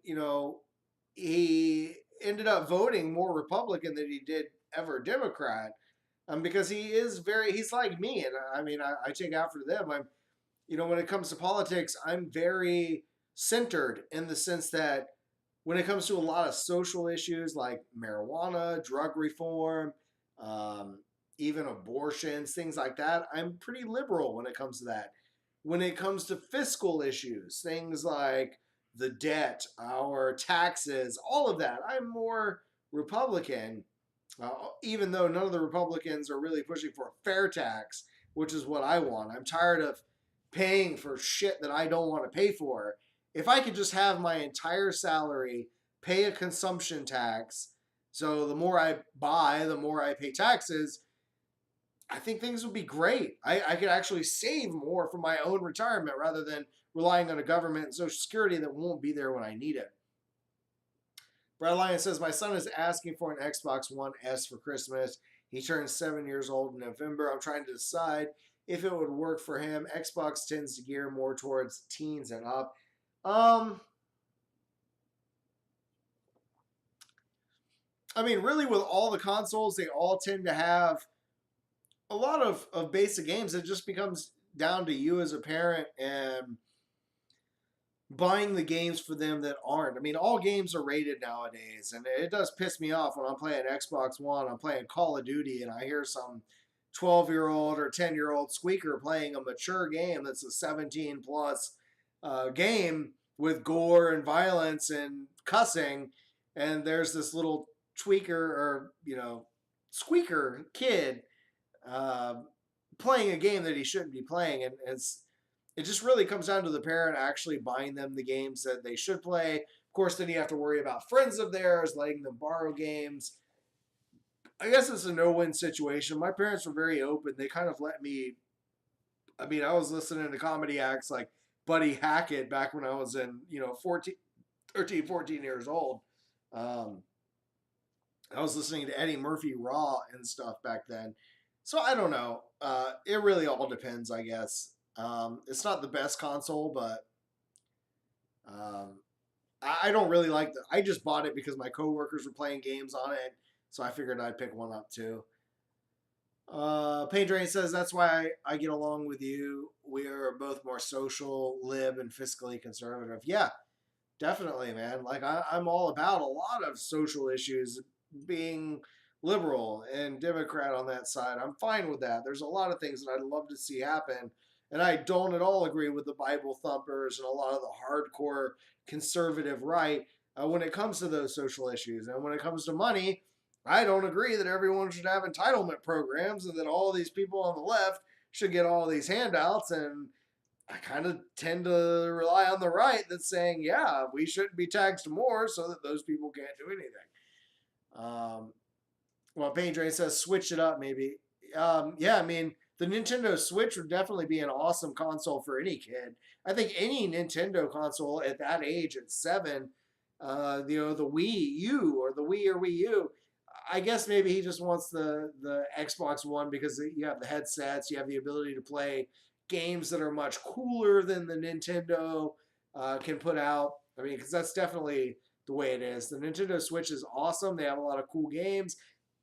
he ended up voting more Republican than he did ever Democrat. Because he's like me. And I mean, I take after them. When it comes to politics, I'm very centered in the sense that when it comes to a lot of social issues like marijuana, drug reform, even abortions, things like that, I'm pretty liberal when it comes to that. When it comes to fiscal issues, things like the debt, our taxes, all of that, I'm more Republican. Even though none of the Republicans are really pushing for a fair tax, which is what I want. I'm tired of paying for shit that I don't want to pay for. If I could just have my entire salary pay a consumption tax, so the more I buy, the more I pay taxes, I think things would be great. I could actually save more for my own retirement rather than relying on a government and Social Security that won't be there when I need it. Brad Lyon says, my son is asking for an Xbox One S for Christmas. He turns 7 years old in November. I'm trying to decide if it would work for him. Xbox tends to gear more towards teens and up. I mean, really with all the consoles, they all tend to have a lot of basic games. It just becomes down to you as a parent and buying the games for them that aren't. I mean, all games are rated nowadays, and it does piss me off when I'm playing Xbox One, I'm playing Call of Duty, and I hear some 12-year-old or 10-year-old squeaker playing a mature game that's a 17-plus game with gore and violence and cussing, and there's this little tweaker or, squeaker kid playing a game that he shouldn't be playing, and it just really comes down to the parent actually buying them the games that they should play. Of course, then you have to worry about friends of theirs letting them borrow games. I guess it's a no-win situation. My parents were very open. They kind of let me. I mean, I was listening to comedy acts like Buddy Hackett back when I was in, 14 years old. I was listening to Eddie Murphy Raw and stuff back then. So I don't know. It really all depends, I guess. It's not the best console, but I don't really like the. I just bought it because my coworkers were playing games on it, so I figured I'd pick one up too. Pain Drain says that's why I get along with you. We are both more social, lib, and fiscally conservative. Yeah, definitely, man. Like I'm all about a lot of social issues, being liberal and Democrat on that side. I'm fine with that. There's a lot of things that I'd love to see happen. And I don't at all agree with the Bible thumpers and a lot of the hardcore conservative right when it comes to those social issues. And when it comes to money, I don't agree that everyone should have entitlement programs and that all these people on the left should get all these handouts. And I kind of tend to rely on the right that's saying, yeah, we shouldn't be taxed more so that those people can't do anything. Well, Pain Drain says, switch it up maybe. Yeah, I mean, the Nintendo Switch would definitely be an awesome console for any kid. I think any Nintendo console at that age, at 7, the Wii U or the Wii or Wii U. I guess maybe he just wants the Xbox One because you have the headsets, you have the ability to play games that are much cooler than the Nintendo can put out. I mean, because that's definitely the way it is. The Nintendo Switch is awesome. They have a lot of cool games,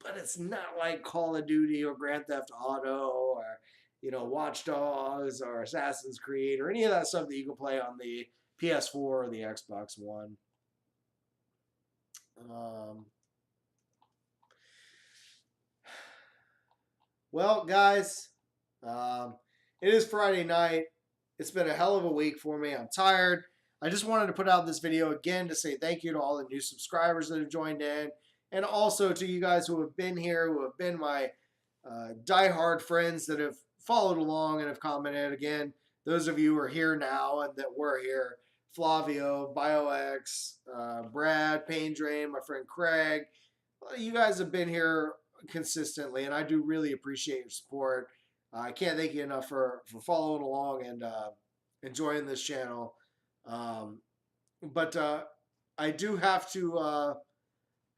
but it's not like Call of Duty or Grand Theft Auto or Watch Dogs or Assassin's Creed or any of that stuff that you can play on the PS4 or the Xbox One. Well, guys, it is Friday night. It's been a hell of a week for me. I'm tired. I just wanted to put out this video again to say thank you to all the new subscribers that have joined in, and also to you guys who have been here, who have been my diehard friends that have followed along and have commented. Again, those of you who are here now and that were here: Flavio, BioX, Brad, Pain Drain, my friend Craig. You guys have been here consistently, and I do really appreciate your support. I can't thank you enough for following along and enjoying this channel. But I do have to, I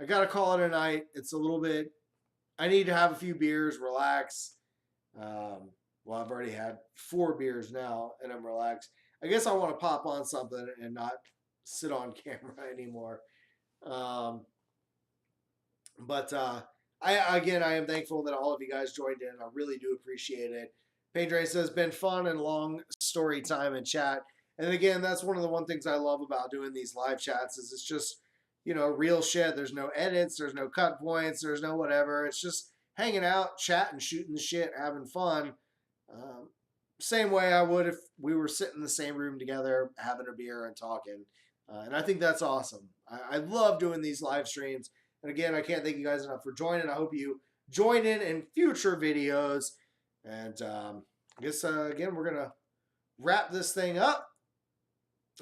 got to call it a night. It's a little bit, I need to have a few beers, relax. Well, I've already had 4 beers now, and I'm relaxed. I guess I want to pop on something and not sit on camera anymore. But I am thankful that all of you guys joined in. I really do appreciate it. Pedro says, been fun and long story time and chat. And again, that's one of the things I love about doing these live chats is it's just, real shit. There's no edits. There's no cut points. There's no whatever. It's just hanging out, chatting, shooting the shit, having fun. Same way I would if we were sitting in the same room together, having a beer and talking. And I think that's awesome. I love doing these live streams. And again, I can't thank you guys enough for joining. I hope you join in future videos. And I guess, again, we're going to wrap this thing up.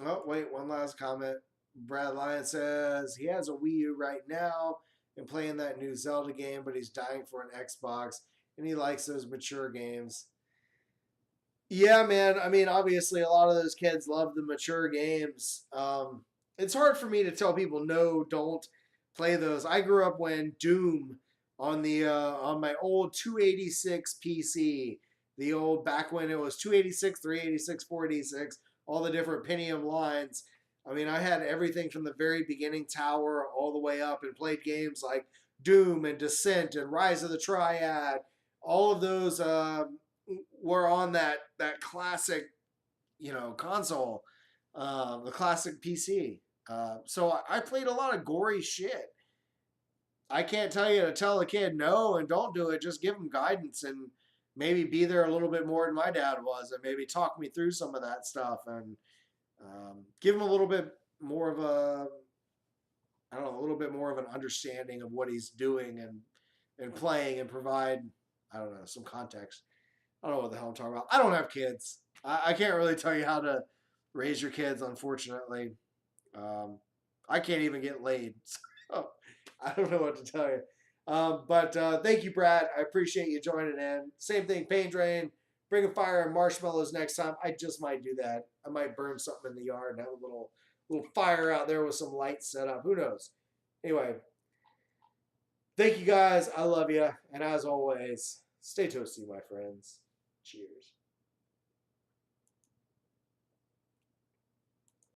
Oh, wait, one last comment. Brad Lyon says he has a Wii U right now and playing that new Zelda game, but he's dying for an Xbox, and he likes those mature games. Yeah, man. I mean, obviously, a lot of those kids love the mature games. It's hard for me to tell people, no, don't play those. I grew up when Doom on the on my old 286 PC, the old back when it was 286, 386, 486, all the different Pentium lines. I mean, I had everything from the very beginning tower all the way up and played games like Doom and Descent and Rise of the Triad. All of those were on that classic, console, the classic PC. So I played a lot of gory shit. I can't tell you to tell a kid no and don't do it. Just give them guidance and maybe be there a little bit more than my dad was, and maybe talk me through some of that stuff and give him a little bit more of a little bit more of an understanding of what he's doing and playing, and provide, some context. I don't know what the hell I'm talking about. I don't have kids. I can't really tell you how to raise your kids, unfortunately. I can't even get laid. So I don't know what to tell you. But thank you, Brad. I appreciate you joining in. Same thing, Pain Drain. Bring a fire and marshmallows next time. I just might do that. I might burn something in the yard and have a little fire out there with some lights set up. Who knows? Anyway, thank you guys. I love you. And as always, stay toasty, my friends. Cheers.